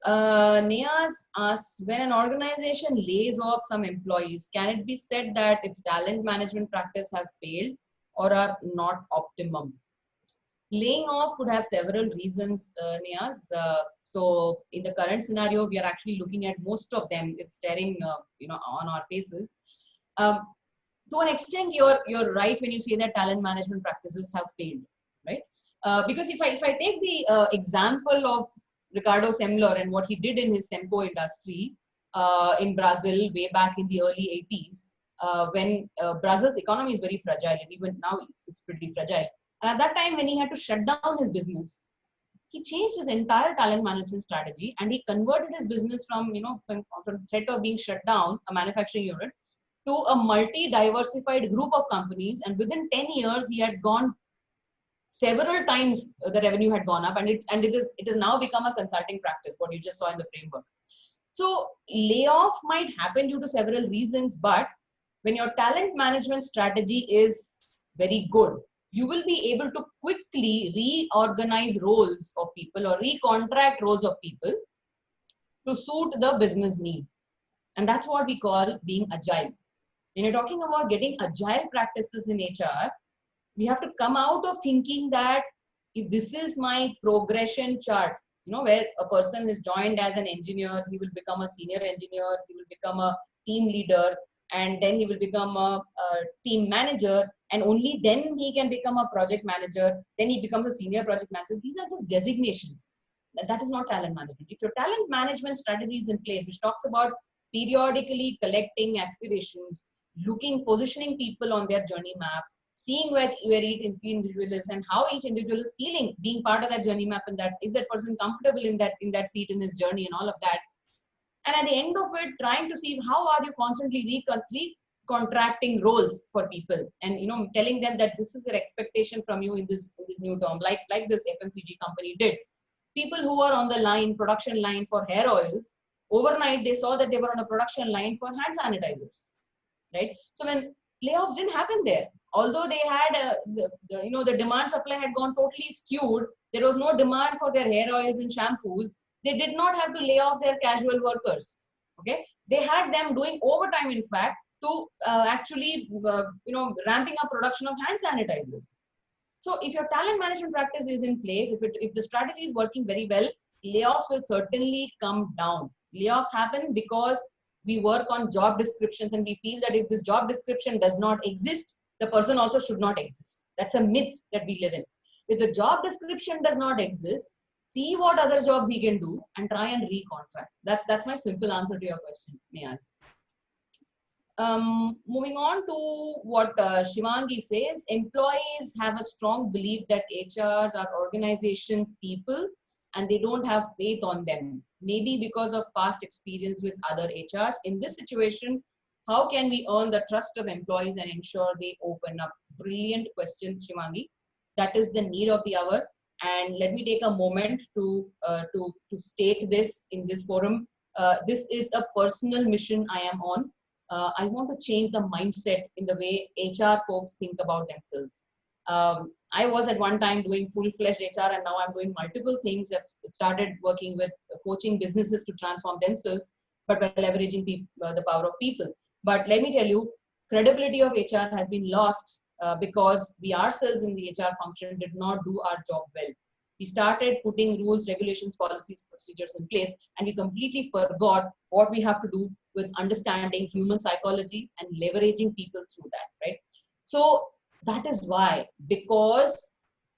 management. Niyaz asks, when an organization lays off some employees, can it be said that its talent management practice have failed or are not optimum? Laying off could have several reasons, Niyaz. So in the current scenario, we are actually looking at most of them. It's staring, on our faces. To an extent, you're right when you say that talent management practices have failed, right? Because if I take the example of Ricardo Semler and what he did in his Sempo industry in Brazil way back in the early 80s, when Brazil's economy is very fragile, and even now it's pretty fragile. And at that time, when he had to shut down his business, he changed his entire talent management strategy and he converted his business from threat of being shut down, a manufacturing unit, to a multi-diversified group of companies. And within 10 years, he had gone several times the revenue had gone up, and it has now become a consulting practice, what you just saw in the framework. So layoff might happen due to several reasons, but when your talent management strategy is very good, you will be able to quickly reorganize roles of people or recontract roles of people to suit the business need. And that's what we call being agile. When you're talking about getting agile practices in HR, We have to come out of thinking that if this is my progression chart, where a person is joined as an engineer, he will become a senior engineer, he will become a team leader, and then he will become a team manager, and only then he can become a project manager, then he becomes a senior project manager. These are just designations. That is not talent management. If your talent management strategy is in place, which talks about periodically collecting aspirations, positioning people on their journey maps, seeing where each individual is and how each individual is feeling being part of that journey map, and that is that person comfortable in that seat in his journey and all of that. And at the end of it, trying to see how are you constantly contracting roles for people, and telling them that this is their expectation from you in this new term, like this FMCG company did. People who were on the production line for hair oils, overnight they saw that they were on a production line for hand sanitizers, right? So when layoffs didn't happen there, although they had the demand supply had gone totally skewed, there was no demand for their hair oils and shampoos. They did not have to lay off their casual workers. Okay, they had them doing overtime, in fact, to actually ramping up production of hand sanitizers. So if your talent management practice is in place, if the strategy is working very well, layoffs will certainly come down. Layoffs happen because we work on job descriptions, and we feel that if this job description does not exist, the person also should not exist. That's a myth that we live in. If the job description does not exist, see what other jobs he can do and try and recontract. That's my simple answer to your question, Niyaz. Moving on to what Shivangi says, employees have a strong belief that HRs are organizations people and they don't have faith on them, maybe because of past experience with other HRs. In this situation, how can we earn the trust of employees and ensure they open up? Brilliant question, Shivangi. That is the need of the hour. And let me take a moment to state this in this forum. This is a personal mission I am on. I want to change the mindset in the way HR folks think about themselves. I was at one time doing full-fledged HR, and now I'm doing multiple things. I've started working with coaching businesses to transform themselves, but by leveraging the power of people. But let me tell you, credibility of HR has been lost because we ourselves in the HR function did not do our job well. We started putting rules, regulations, policies, procedures in place, and we completely forgot what we have to do with understanding human psychology and leveraging people through that, right? So that is why, because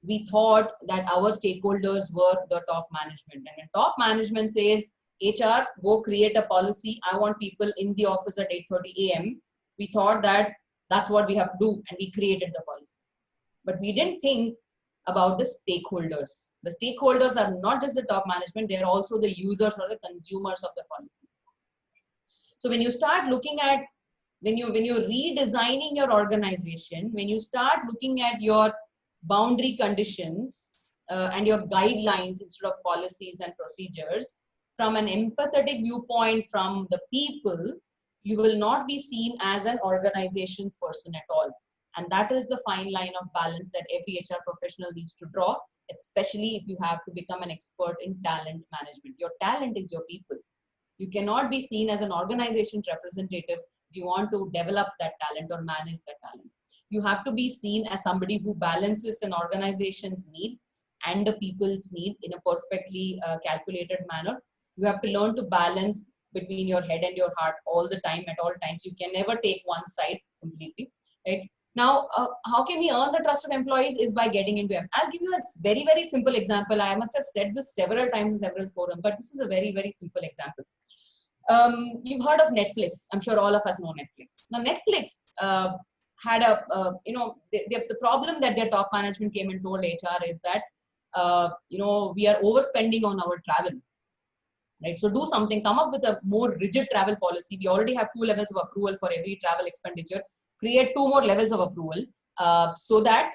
we thought that our stakeholders were the top management, and when top management says, HR, go create a policy, I want people in the office at 8:30 a.m., we thought that that's what we have to do, and we created the policy. But we didn't think about the stakeholders. The stakeholders are not just the top management, they are also the users or the consumers of the policy. So when you start looking at, when you're redesigning your organization, when you start looking at your boundary conditions and your guidelines instead of policies and procedures, from an empathetic viewpoint from the people, you will not be seen as an organization's person at all. And that is the fine line of balance that every HR professional needs to draw, especially if you have to become an expert in talent management. Your talent is your people. You cannot be seen as an organization's representative if you want to develop that talent or manage that talent. You have to be seen as somebody who balances an organization's need and the people's need in a perfectly calculated manner. You have to learn to balance between your head and your heart all the time, at all times. You can never take one side completely, right? Now, how can we earn the trust of employees is by getting into them. I'll give you a very, very simple example. I must have said this several times in several forums, but this is a very, very simple example. You've heard of Netflix. I'm sure all of us know Netflix. Now, Netflix had a, the problem that their top management came and told HR is that, we are overspending on our travel. Right? So do something, come up with a more rigid travel policy. We already have 2 levels of approval for every travel expenditure. Create 2 more levels of approval so that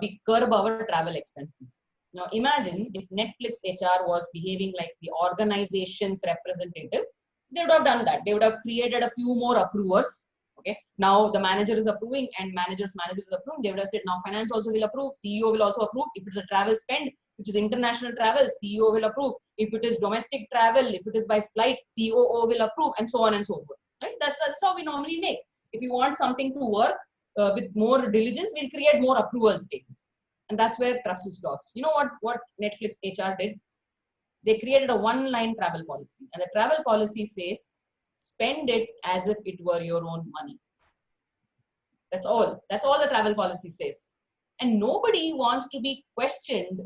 we curb our travel expenses. Now imagine if Netflix HR was behaving like the organization's representative, they would have done that. They would have created a few more approvers. Okay. Now the manager is approving and managers is approving. They would have said now finance also will approve, CEO will also approve. If it's a travel spend, which is international travel, CEO will approve. If it is domestic travel, if it is by flight, COO will approve, and so on and so forth. Right? That's how we normally make. If you want something to work, with more diligence, we'll create more approval stages. And that's where trust is lost. You know what Netflix HR did? They created a one-line travel policy. And the travel policy says, spend it as if it were your own money. That's all. That's all the travel policy says. And nobody wants to be questioned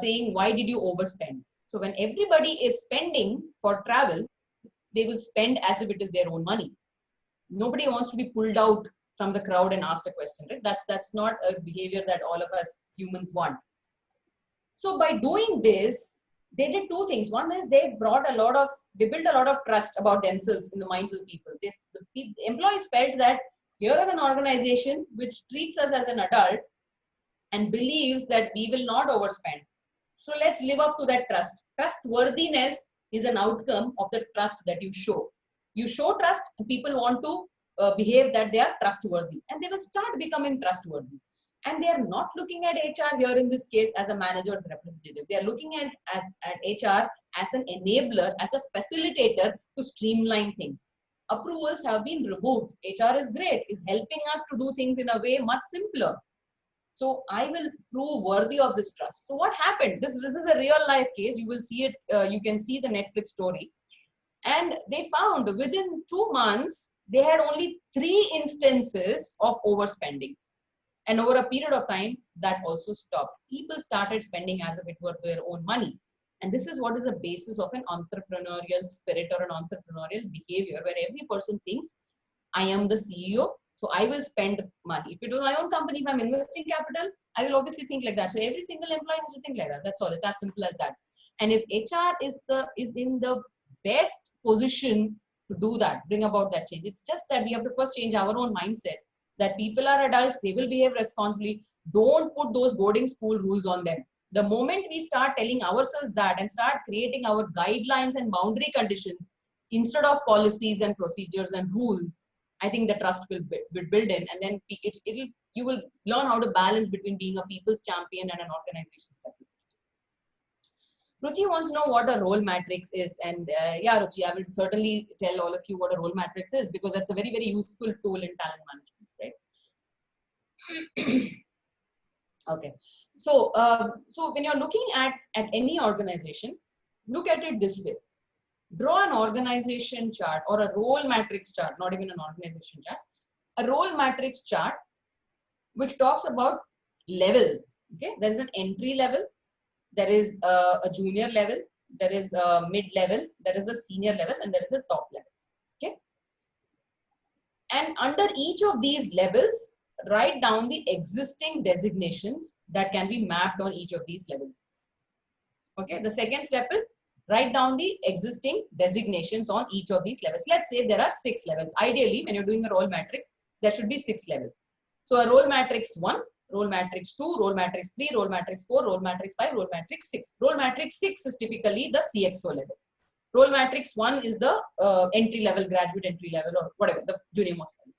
saying, why did you overspend? So when everybody is spending for travel, they will spend as if it is their own money. Nobody wants to be pulled out from the crowd and asked a question, right? That's not a behavior that all of us humans want. So by doing this, they did two things. One is they built a lot of trust about themselves in the minds of people. The employees felt that here is an organization which treats us as an adult and believes that we will not overspend. So let's live up to that trust. Trustworthiness is an outcome of the trust that you show. You show trust, and people want to behave that they are trustworthy, and they will start becoming trustworthy. And they are not looking at HR here in this case as a manager's representative. They are looking at HR as an enabler, as a facilitator to streamline things. Approvals have been removed. HR is great. It's helping us to do things in a way much simpler. So I will prove worthy of this trust. So what happened? This is a real life case. You will see it. You can see the Netflix story. And they found within 2 months, they had only 3 instances of overspending. And over a period of time, that also stopped. People started spending as if it were their own money. And this is what is the basis of an entrepreneurial spirit or an entrepreneurial behavior, where every person thinks, I am the CEO, so I will spend money. If it was my own company, if I'm investing capital, I will obviously think like that. So every single employee has to think like that. That's all. It's as simple as that. And if HR is in the best position to do that, bring about that change, it's just that we have to first change our own mindset. That people are adults, they will behave responsibly. Don't put those boarding school rules on them. The moment we start telling ourselves that and start creating our guidelines and boundary conditions instead of policies and procedures and rules, I think the trust will build in, and then you will learn how to balance between being a people's champion and an organization's representative. Ruchi wants to know what a role matrix is, and yeah, Ruchi, I will certainly tell all of you what a role matrix is, because that's a very, very useful tool in talent management, right? Okay, so when you're looking at any organization, look at it this way. Draw an organization chart or a role matrix chart, not even an organization chart, a role matrix chart which talks about levels. Okay, there is an entry level, there is a junior level, there is a mid level, there is a senior level, and there is a top level. Okay, and under each of these levels, write down the existing designations that can be mapped on each of these levels. Okay, the second step is write down the existing designations on each of these levels. Let's say there are 6 levels. Ideally, when you're doing a role matrix, there should be 6 levels. So a role matrix 1, role matrix 2, role matrix 3, role matrix 4, role matrix 5, role matrix 6. Role matrix 6 is typically the CXO level. Role matrix 1 is the entry level, graduate entry level, or whatever, the junior most level.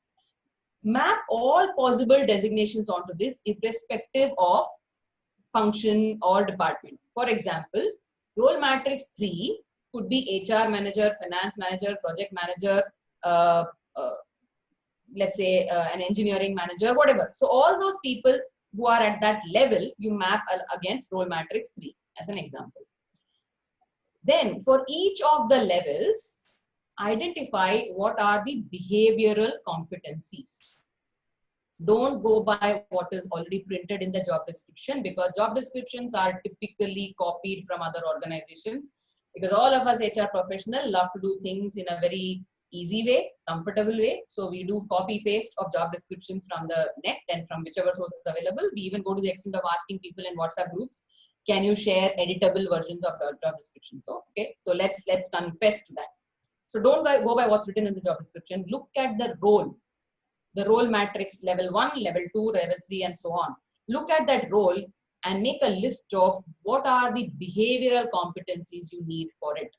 Map all possible designations onto this irrespective of function or department. For example, role matrix 3 could be HR manager, finance manager, project manager, let's say an engineering manager, whatever. So all those people who are at that level, you map against role matrix 3 as an example. Then for each of the levels, identify what are the behavioral competencies. Don't go by what is already printed in the job description, because job descriptions are typically copied from other organizations, because all of us HR professionals love to do things in a very easy way, comfortable way. So we do copy paste of job descriptions from the net and from whichever source is available. We even go to the extent of asking people in WhatsApp groups, can you share editable versions of the job description? So, okay, so let's confess to that. So don't go by what's written in the job description. Look at the role matrix level 1, level 2, level 3, and so on. Look at that role and make a list of what are the behavioral competencies you need for it.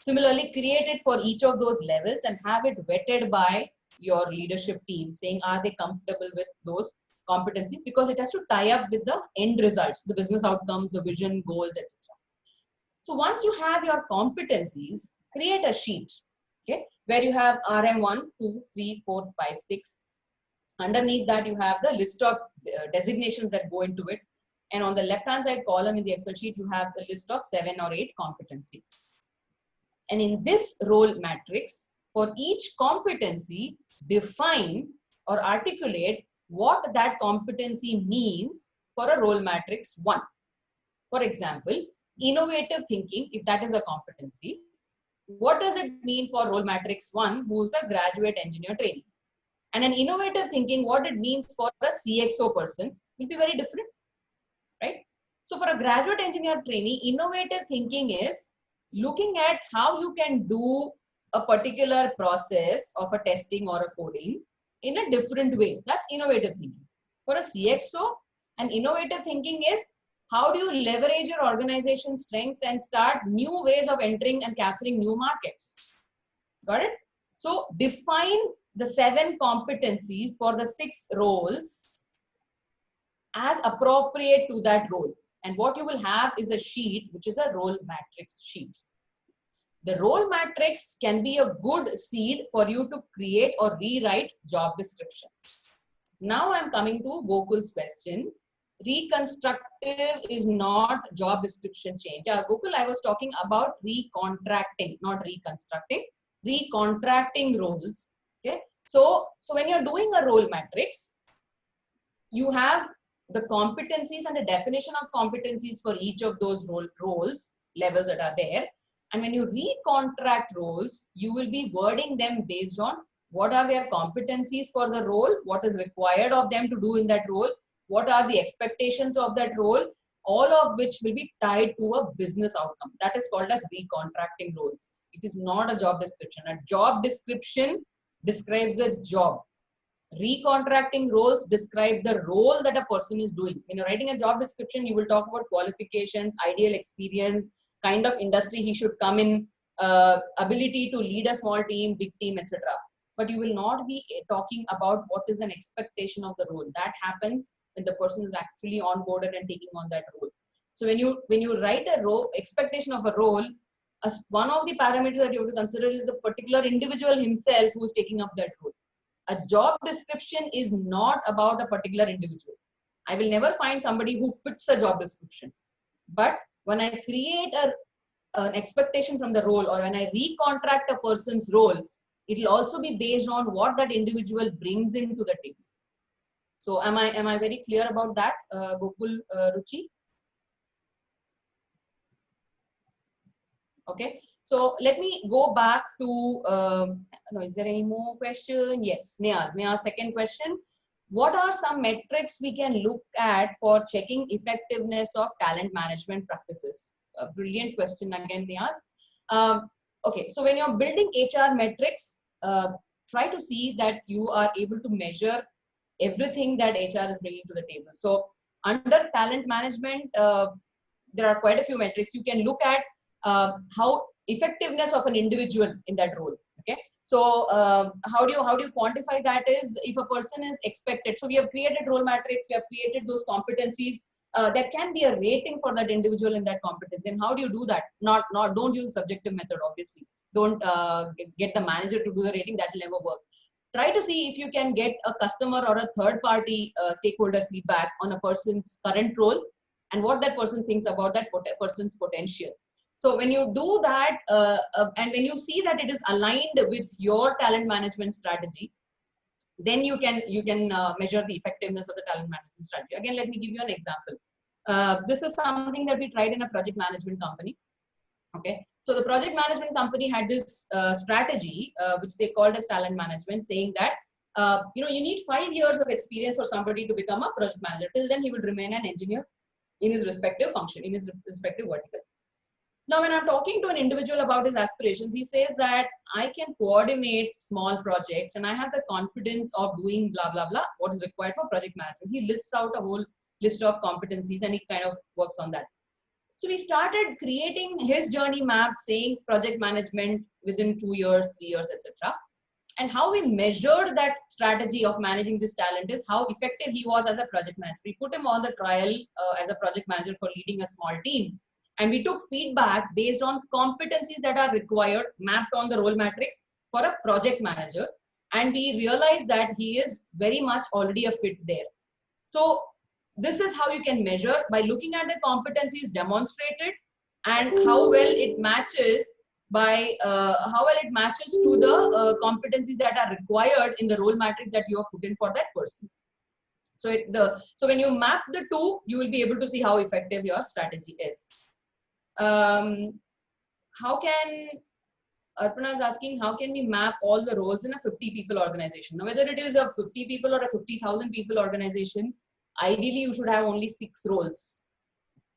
Similarly, create it for each of those levels and have it vetted by your leadership team, saying, are they comfortable with those competencies? Because it has to tie up with the end results, the business outcomes, the vision, goals, etc. So once you have your competencies, create a sheet, okay, where you have RM1, 2, 3, 4, 5, 6. Underneath that, you have the list of designations that go into it. And on the left-hand side column in the Excel sheet, you have the list of 7 or 8 competencies. And in this role matrix, for each competency, define or articulate what that competency means for a role matrix 1. For example, innovative thinking, if that is a competency, what does it mean for role matrix 1, who's a graduate engineer trainee? And an innovative thinking, what it means for a CXO person will be very different, right? So for a graduate engineer trainee, innovative thinking is looking at how you can do a particular process of a testing or a coding in a different way. That's innovative thinking. For a CXO, an innovative thinking is how do you leverage your organization's strengths and start new ways of entering and capturing new markets. Got it? So define the 7 competencies for the 6 roles as appropriate to that role. And what you will have is a sheet, which is a role matrix sheet. The role matrix can be a good seed for you to create or rewrite job descriptions. Now I'm coming to Gokul's question. Reconstructive is not job description change. Gokul, I was talking about recontracting, not reconstructing. Recontracting roles. Okay. So when you're doing a role matrix, you have the competencies and the definition of competencies for each of those roles levels that are there. And when you recontract roles, you will be wording them based on what are their competencies for the role, what is required of them to do in that role, what are the expectations of that role, all of which will be tied to a business outcome. That is called as recontracting roles. It is not a job description. A job description describes a job. Recontracting roles describe the role that a person is doing. When you're writing a job description, you will talk about qualifications, ideal experience, kind of industry he should come in, ability to lead a small team, big team, etc. But you will not be talking about what is an expectation of the role. That happens when the person is actually onboarded and taking on that role. So when you write a role, expectation of a role, one of the parameters that you have to consider is the particular individual himself who is taking up that role. A job description is not about a particular individual. I will never find somebody who fits a job description. But when I create an expectation from the role, or when I recontract a person's role, it will also be based on what that individual brings into the team. So am I very clear about that, Gokul, Ruchi? Okay. So let me go back to, no, is there any more question? Yes, Neha's second question. What are some metrics we can look at for checking effectiveness of talent management practices? A brilliant question again, Neha's. Okay, so when you're building HR metrics, try to see that you are able to measure everything that HR is bringing to the table. So under talent management, there are quite a few metrics. You can look at how effectiveness of an individual in that role. Okay, so how do you quantify that? Is if a person is expected. So we have created role matrix, we have created those competencies. There can be a rating for that individual in that competence. And how do you do that? Don't use subjective method, obviously. Don't get the manager to do the rating. That will never work. Try to see if you can get a customer or a third party stakeholder feedback on a person's current role and what that person thinks about that person's potential. So when you do that, and when you see that it is aligned with your talent management strategy, then you can measure the effectiveness of the talent management strategy. Again, let me give you an example. This is something that we tried in a project management company. Okay, so the project management company had this strategy, which they called as talent management, saying that you need 5 years of experience for somebody to become a project manager. Till then, he will remain an engineer in his respective function, in his respective vertical. Now, when I'm talking to an individual about his aspirations, he says that I can coordinate small projects and I have the confidence of doing blah, blah, blah, what is required for project management. He lists out a whole list of competencies and he kind of works on that. So we started creating his journey map saying project management within 2 years, 3 years, etc. And how we measured that strategy of managing this talent is how effective he was as a project manager. We put him on the trial as a project manager for leading a small team. And we took feedback based on competencies that are required, mapped on the role matrix for a project manager. and we realize that he is very much already a fit there. So this is how you can measure, by looking at the competencies demonstrated and how well it matches to the competencies that are required in the role matrix that you have put in for that person. So so when you map the two, you will be able to see how effective your strategy is. How can Arpana is asking, how can we map all the roles in a 50 people organization? Now, whether it is a 50 people or a 50,000 people organization, ideally you should have only 6 roles.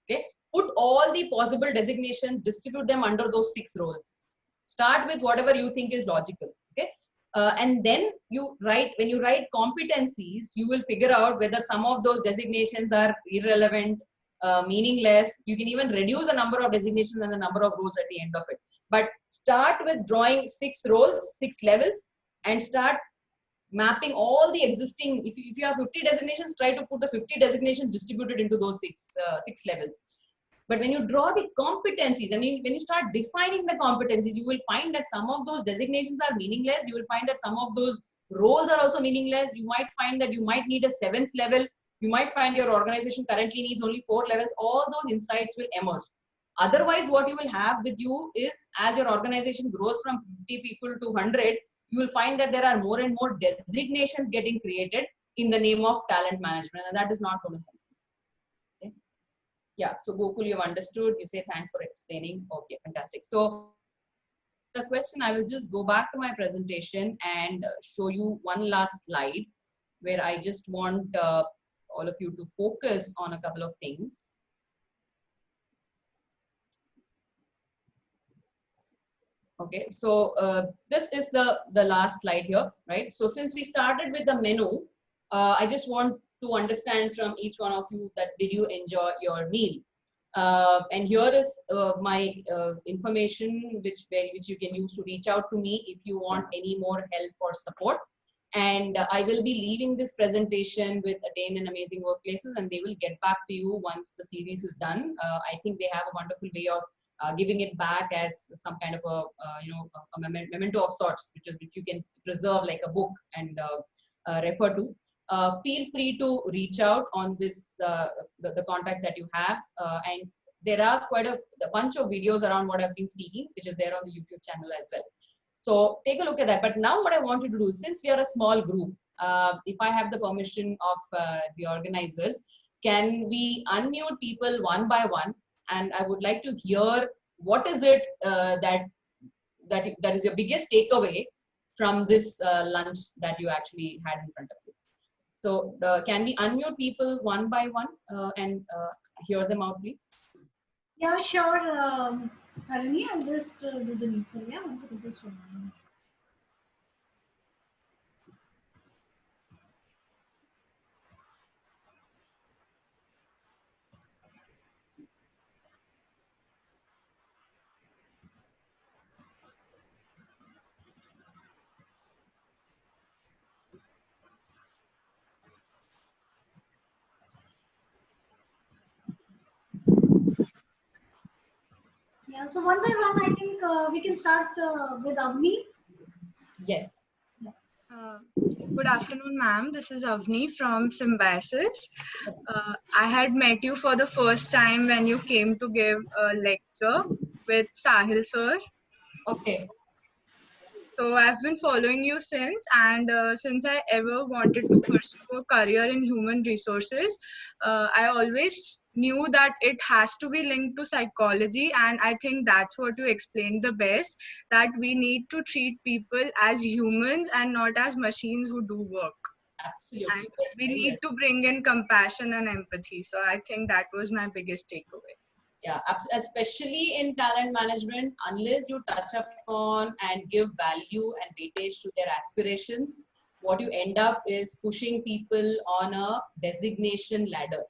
Okay, put all the possible designations, distribute them under those 6 roles. Start with whatever you think is logical. Okay, and then when you write competencies, you will figure out whether some of those designations are irrelevant, meaningless. You can even reduce the number of designations and the number of roles at the end of it. But start with drawing 6 roles, 6 levels, and start mapping all the existing. If you have 50 designations, try to put the 50 designations distributed into those 6 levels. But when you draw the competencies, I mean, when you start defining the competencies, you will find that some of those designations are meaningless. You will find that some of those roles are also meaningless. You might find that you might need a 7th level. You might find your organization currently needs only 4 levels. All those insights will emerge. Otherwise, what you will have with you is, as your organization grows from 50 people to 100, you will find that there are more and more designations getting created in the name of talent management, and that is not going to help. Okay. Yeah, so Gokul, you've understood. You say thanks for explaining. Okay, fantastic. So the question, I will just go back to my presentation and show you one last slide where I just want all of you to focus on a couple of things. Okay, so this is the last slide here, right? So since we started with the menu, I just want to understand from each one of you that did you enjoy your meal? And here is my information which you can use to reach out to me if you want any more help or support. And I will be leaving this presentation with Attain and Amazing Workplaces, and they will get back to you once the series is done. I think they have a wonderful way of giving it back as some kind of a memento of sorts, which you can preserve like a book and refer to. Feel free to reach out on this the contacts that you have, and there are quite a bunch of videos around what I've been speaking, which is there on the YouTube channel as well. So take a look at that. But now what I want you to do, since we are a small group, if I have the permission of the organizers, can we unmute people one by one? And I would like to hear what is it that is your biggest takeaway from this lunch that you actually had in front of you. So can we unmute people one by one and hear them out, please? Yeah, sure. Harini, I'll just do the needful. Yeah, once it is just one. Yeah, so one by one, I think we can start with Avni. Yes. Good afternoon, ma'am. This is Avni from Symbiosis. I had met you for the first time when you came to give a lecture with Sahil sir. Okay. So I've been following you since, and since I ever wanted to pursue a career in human resources, I always knew that it has to be linked to psychology, and I think that's what you explained the best, that we need to treat people as humans and not as machines who do work. Absolutely. And we need to bring in compassion and empathy. So I think that was my biggest takeaway. Yeah, especially in talent management, unless you touch upon and give value and weightage to their aspirations, what you end up is pushing people on a designation ladder,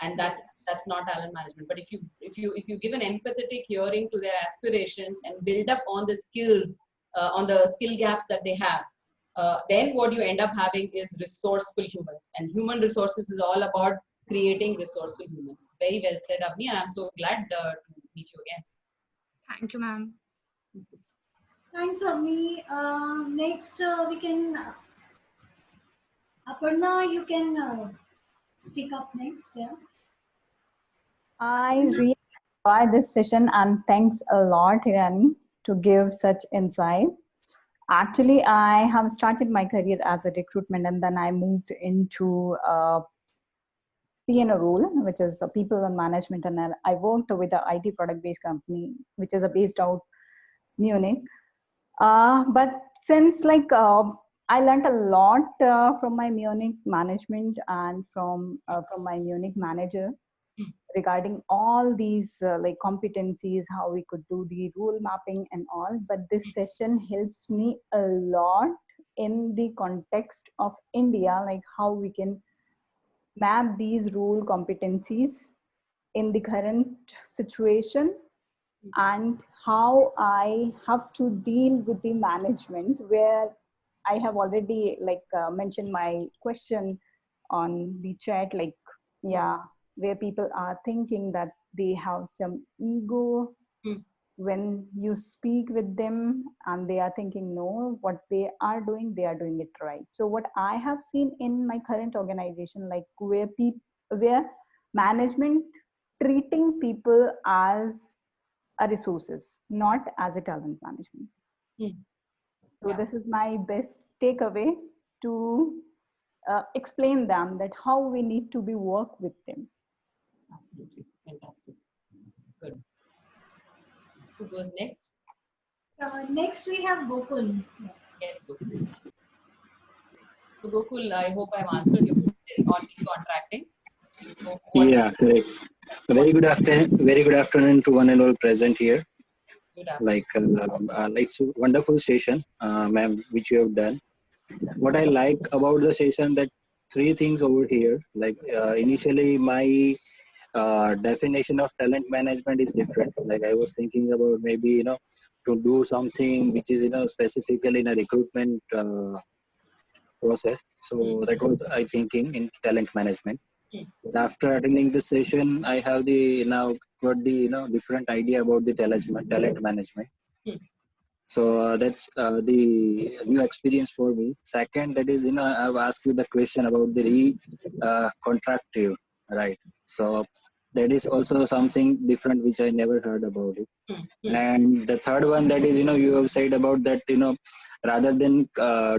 and that's not talent management. But if you give an empathetic hearing to their aspirations and build up on the skills, on the skill gaps that they have, then what you end up having is resourceful humans. And human resources is all about creating resourceful humans. Very well said, Avni, and I'm so glad to meet you again. Thank you, ma'am. Thanks, Avni. Next, we can Aparna. You can speak up next. Yeah. I really enjoy this session and thanks a lot, Hirani, to give such insight. Actually, I have started my career as a recruitment and then I moved into P&O role, which is a people and management. And then I worked with a IT product based company, which is based out Munich. But since I learned a lot from my Munich management and from my Munich manager regarding all these competencies, how we could do the rule mapping and all. But this session helps me a lot in the context of India, like how we can map these rule competencies in the current situation and how I have to deal with the management, where I have already mentioned my question on the chat, where people are thinking that they have some ego when you speak with them and they are thinking, no, what they are doing it right. So what I have seen in my current organization, like where management treating people as a resources, not as a talent management. So this is my best takeaway to explain them that how we need to be work with them. Absolutely. Fantastic. Good. Who goes next? Next, we have Gokul. Yes, Gokul. So Gokul, I hope I've answered your question on contracting. So Yeah, correct. Very good afternoon to one and all present here. Good afternoon. It's a wonderful session, ma'am, which you have done. What I like about the session, that three things over here. Initially, my definition of talent management is different. Like I was thinking about maybe to do something which is specifically in a recruitment process. So that was I thinking in talent management. But after attending this session, I have now got the different idea about the talent management. So that's the new experience for me. Second, that is I've asked you the question about the contractive, right? So that is also something different which I never heard about it. And the third one, that is you have said about that rather than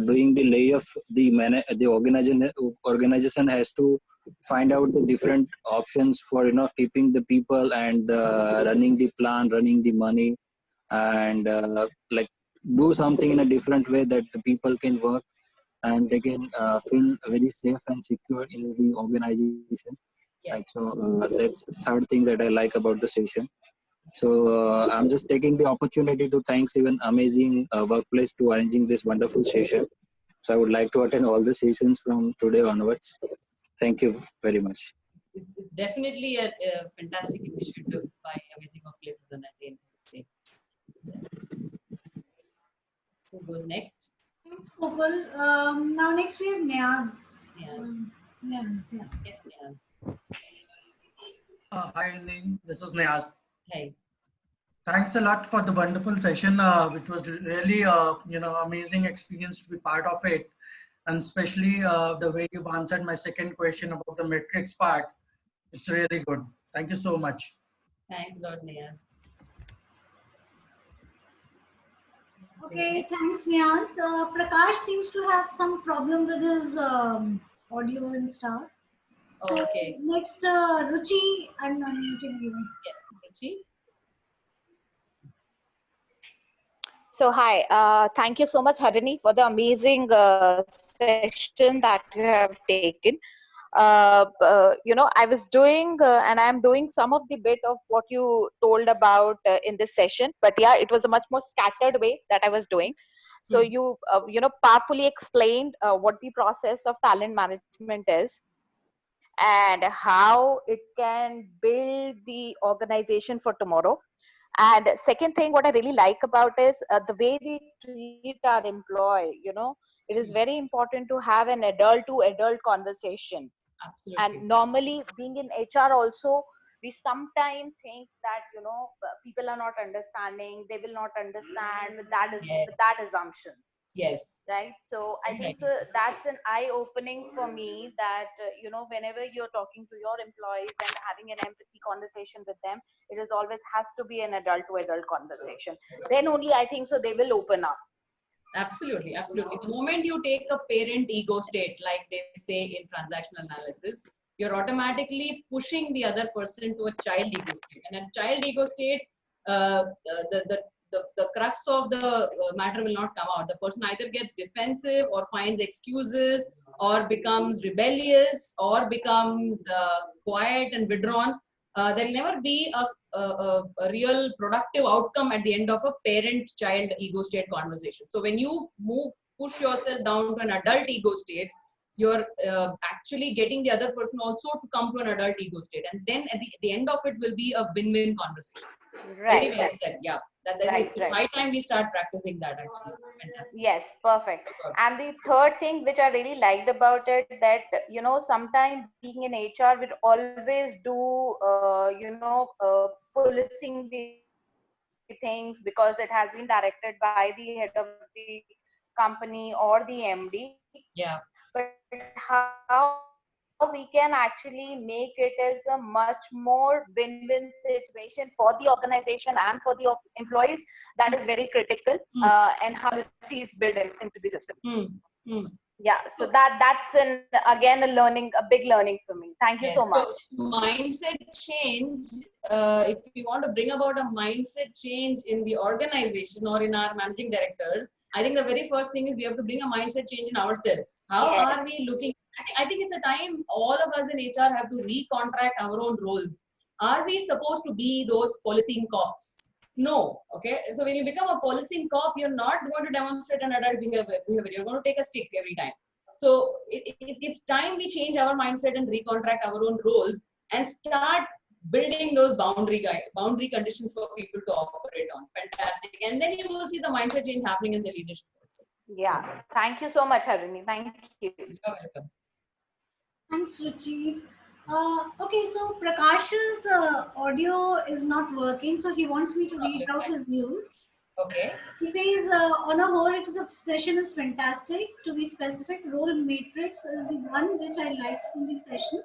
doing the layoff, the organization has to find out the different options for keeping the people and running the plan, running the money, and do something in a different way that the people can work and they can feel very safe and secure in the organization. Yes. Right. So that's the third thing that I like about the session. So I'm just taking the opportunity to thanks even amazing workplace to arranging this wonderful session. So I would like to attend all the sessions from today onwards. Thank you very much. It's definitely a fantastic initiative by Amazing Workplaces and Attain. Who goes next? Thanks, Gokul. Now, next, we have Niaz. Niaz. Niaz, yeah. Yes, Niaz. Hi, Ning. This is Niaz. Hey. Thanks a lot for the wonderful session. It was really, amazing experience to be part of it, and especially the way you've answered my second question about the metrics part. It's really good. Thank you so much. Thanks a lot, Niaz. Okay, thanks, Niaz. Prakash seems to have some problem with his audio and stuff. Okay. Next, Ruchi, I'm unmuting you. Yes, Ruchi. So hi, thank you so much, Harini, for the amazing session that you have taken. I was doing and I'm doing some of the bit of what you told about in this session, but yeah, it was a much more scattered way that I was doing. So you powerfully explained what the process of talent management is and how it can build the organization for tomorrow. And second thing, what I really like about is the way we treat our employee. It is very important to have an adult to adult conversation. Absolutely. And normally being in HR also, we sometimes think that, people are not understanding, they will not understand with that, Yes. with that assumption. Yes. Right. So I think so that's an eye opening for me that, whenever you're talking to your employees and having an empathy conversation with them, it is always has to be an adult to adult conversation. Then only I think so they will open up. Absolutely, absolutely. The moment you take a parent ego state, like they say in transactional analysis, you're automatically pushing the other person to a child ego state. And a child ego state, the crux of the matter will not come out. The person either gets defensive or finds excuses or becomes rebellious or becomes quiet and withdrawn. There'll never be a real productive outcome at the end of a parent-child ego state conversation. So when you push yourself down to an adult ego state, you're actually getting the other person also to come to an adult ego state. And then at the end of it will be a win-win conversation. Right. Very well said. Yeah. It's high time we start practicing that actually. Fantastic. Yes, perfect. And the third thing which I really liked about it, that, sometimes being in HR will always do, policing the things because it has been directed by the head of the company or the MD. Yeah. But how we can actually make it as a much more win-win situation for the organization and for the employees, that is very critical. And how this is built into the system. Yeah, so that's again a big learning for me. Thank you so much. So mindset change, if we want to bring about a mindset change in the organization or in our managing directors, I think the very first thing is we have to bring a mindset change in ourselves. How are we looking? I think it's a time all of us in HR have to recontract our own roles. Are we supposed to be those policing cops? No. Okay. So when you become a policing cop, you're not going to demonstrate an adult behavior. You're going to take a stick every time. So it's time we change our mindset and recontract our own roles and start building those boundary conditions for people to operate on. Fantastic. And then you will see the mindset change happening in the leadership also. Yeah. Thank you so much, Harini. Thank you. You're welcome. Thanks, Ruchi. Okay, so Prakash's audio is not working, so he wants me to read out his views. Okay. He says, on a whole, the session is fantastic. To be specific, role matrix is the one which I liked in the session.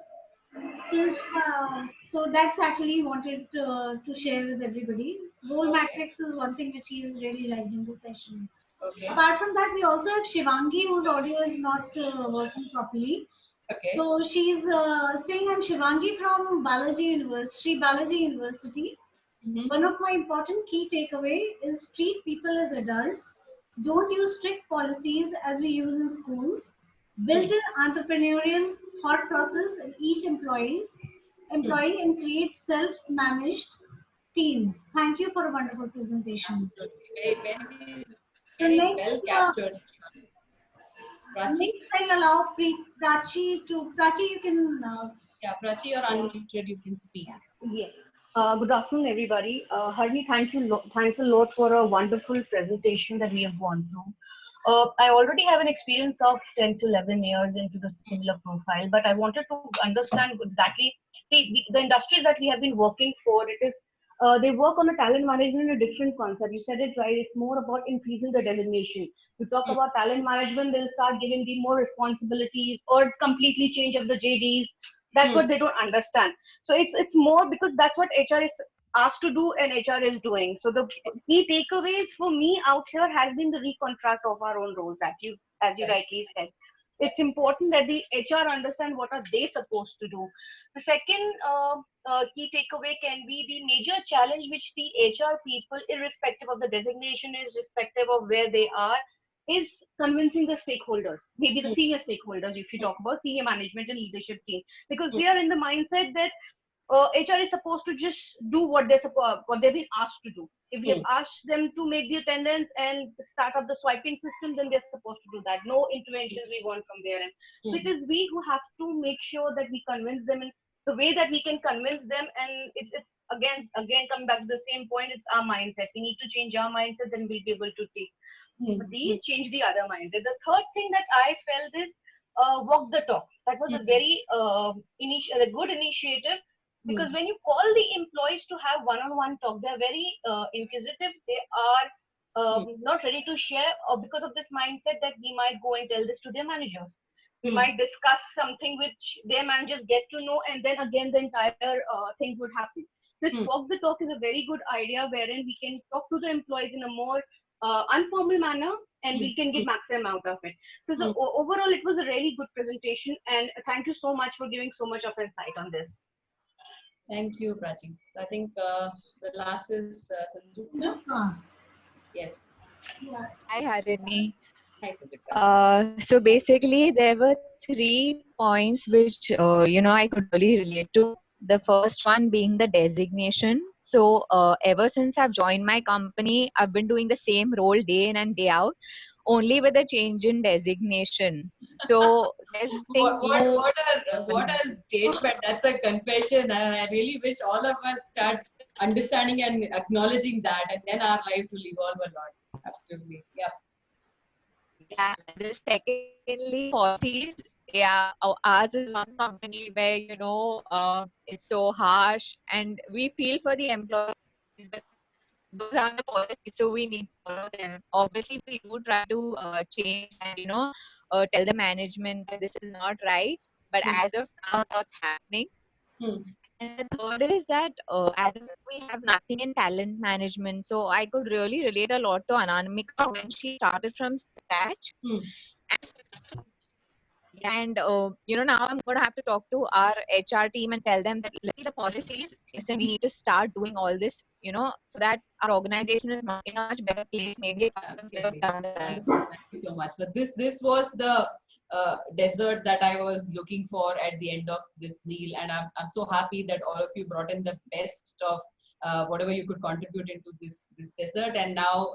So that's actually wanted to share with everybody. Role matrix is one thing which he is really liked in the session. Okay. Apart from that, we also have Shivangi, whose audio is not working properly. Okay. So she's saying, I'm Shivangi from Sri Balaji University. One of my important key takeaway is treat people as adults. Don't use strict policies as we use in schools. Build an entrepreneurial thought process in each employee and create self-managed teams. Thank you for a wonderful presentation. Absolutely. So Well captured. Next, I'll allow Prachi, you can... Yeah, Prachi, you're unmuted, you can speak. Yes. Good afternoon, everybody. Harini, thanks a lot for a wonderful presentation that we have gone through. I already have an experience of 10 to 11 years into the similar profile, but I wanted to understand exactly the industries that we have been working for. It is they work on a talent management in a different concept. You said it right. It's more about increasing the designation. You talk about talent management, they'll start giving them more responsibilities or completely change of the JDs. That's what they don't understand. So it's more because that's what HR is asked to do and HR is doing. So the key takeaways for me out here has been the recontract of our own roles, as you rightly said. It's important that the HR understand what are they supposed to do. The second key takeaway can be the major challenge which the HR people, irrespective of the designation, irrespective of where they are, is convincing the stakeholders, maybe the senior stakeholders, if you talk about senior management and leadership team, because they are in the mindset that HR is supposed to just do what they've been asked to do. If we have asked them to make the attendance and start up the swiping system, then they're supposed to do that. No interventions we want from their end. So it is we who have to make sure that we convince them in the way that we can convince them. And it's again come back to the same point. It's our mindset. We need to change our mindset, then we'll be able to change the other mindset. The third thing that I felt is walk the talk. That was a very a good initiative. Because when you call the employees to have one-on-one talk, they're very inquisitive. They are not ready to share, or because of this mindset that we might go and tell this to their managers. We might discuss something which their managers get to know, and then again the entire thing would happen. So walk the talk is a very good idea, wherein we can talk to the employees in a more informal manner, and we can get maximum out of it. So, overall, it was a really good presentation, and thank you so much for giving so much of insight on this. Thank you, Prachi. So I think the last is Sanjukta. Yes. Yeah. Hi, Harini. Hi, Sanjukta. So basically, there were 3 points which I could really relate to. The first one being the designation. So ever since I've joined my company, I've been doing the same role day in and day out, only with a change in designation. So there's what a statement. That's a confession, and I really wish all of us start understanding and acknowledging that, and then our lives will evolve a lot. Absolutely. Yeah. Yeah, the secondly, policies. Yeah, ours is one company where it's so harsh, and we feel for the employees, but those are the policies, so we need to follow them. Obviously, we do try to change and tell the management that this is not right, but as of now, that's happening. And the third is that as of we have nothing in talent management, so I could really relate a lot to Anamika when she started from scratch. And now I'm going to have to talk to our HR team and tell them that look at the policies. Listen, we need to start doing all this, so that our organization is in a much better place. Maybe a couple of years down the line. Thank you so much. So this was the dessert that I was looking for at the end of this meal, and I'm so happy that all of you brought in the best of whatever you could contribute into this dessert. And now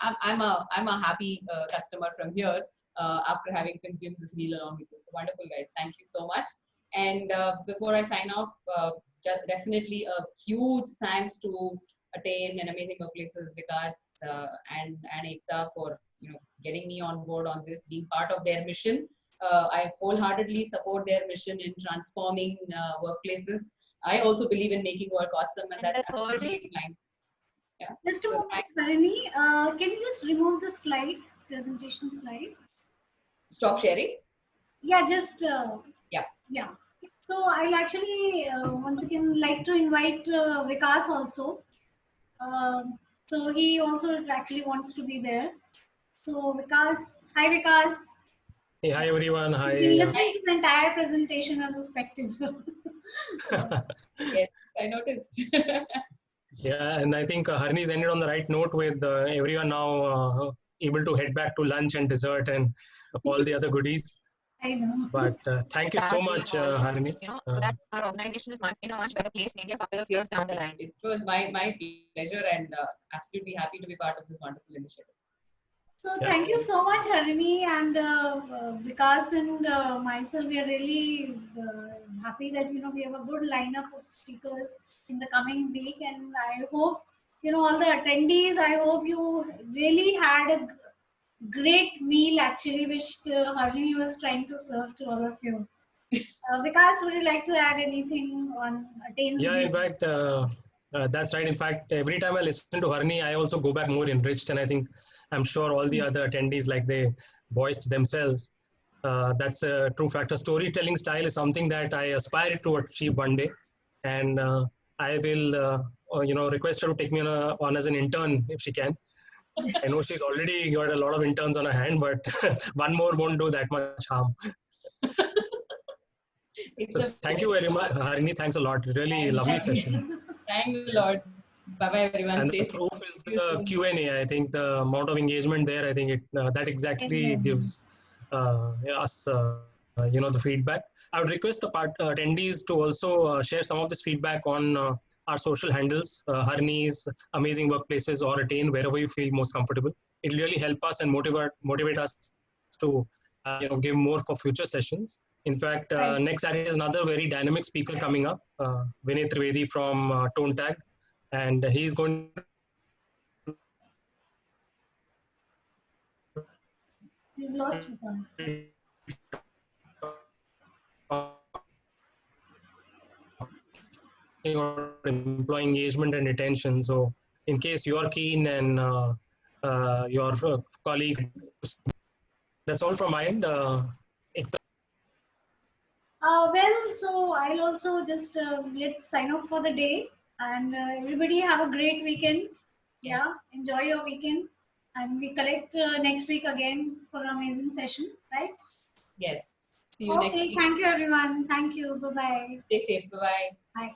I'm a happy customer from here. After having consumed this meal along with you. So wonderful, guys. Thank you so much. And before I sign off, definitely a huge thanks to Attain and Amazing Workplaces, Vikas and Ekta for getting me on board on this, being part of their mission. I wholeheartedly support their mission in transforming workplaces. I also believe in making work awesome, and that's absolutely fine. Yeah. Just a moment, Harini. Can you just remove the slide, presentation slide? Stop sharing? Yeah, just yeah. So I'll actually once again like to invite Vikas also. So he also actually wants to be there. So Vikas, hi Vikas. Hey, hi everyone. Hi. He's been listening to the entire presentation as a spectator. Yes, I noticed. Yeah, and I think Harini's ended on the right note with everyone now able to head back to lunch and dessert and all the other goodies. I know. But thank you so much, Harini. So that our organization is in a much better place maybe a couple of years down the line. It was my pleasure, and absolutely happy to be part of this wonderful initiative. So thank you so much, Harini, and Vikas and myself. We are really happy that we have a good lineup of speakers in the coming week, and I hope all the attendees. I hope you really had a great meal actually, which Harini was trying to serve to all of you. Vikas, would you like to add anything on Attain's Yeah, meal? in fact, that's right. In fact, every time I listen to Harini, I also go back more enriched, and I'm sure all the other attendees, like they voiced themselves, that's a true factor. Storytelling style is something that I aspire to achieve one day, and I will, request her to take me on as an intern if she can. I know she's already got a lot of interns on her hand, but one more won't do that much harm. So thank you very much, Harini. Thanks a lot. Really lovely session. Thanks a lot. Bye bye, everyone. And Stay the safe. proof is the Q&A. I think the amount of engagement there, I think that exactly gives us the feedback. I would request the attendees to also share some of this feedback on our social handles, Harini's Amazing Workplaces or Attain, wherever you feel most comfortable. It will really help us and motivate us to give more for future sessions. In fact, next Saturday is another very dynamic speaker coming up, Vinay Trivedi from Tone Tag, and he's going We've lost Vikas. on employee engagement and retention. So in case you're keen and your colleagues, that's all from my end. Well, so I'll also just let's sign off for the day, and everybody have a great weekend. Yes. Yeah, enjoy your weekend, and we collect next week again for an amazing session, right? Yes. See you next Okay, week. thank you everyone. Thank you. Bye-bye. Stay safe. Bye-bye. Bye.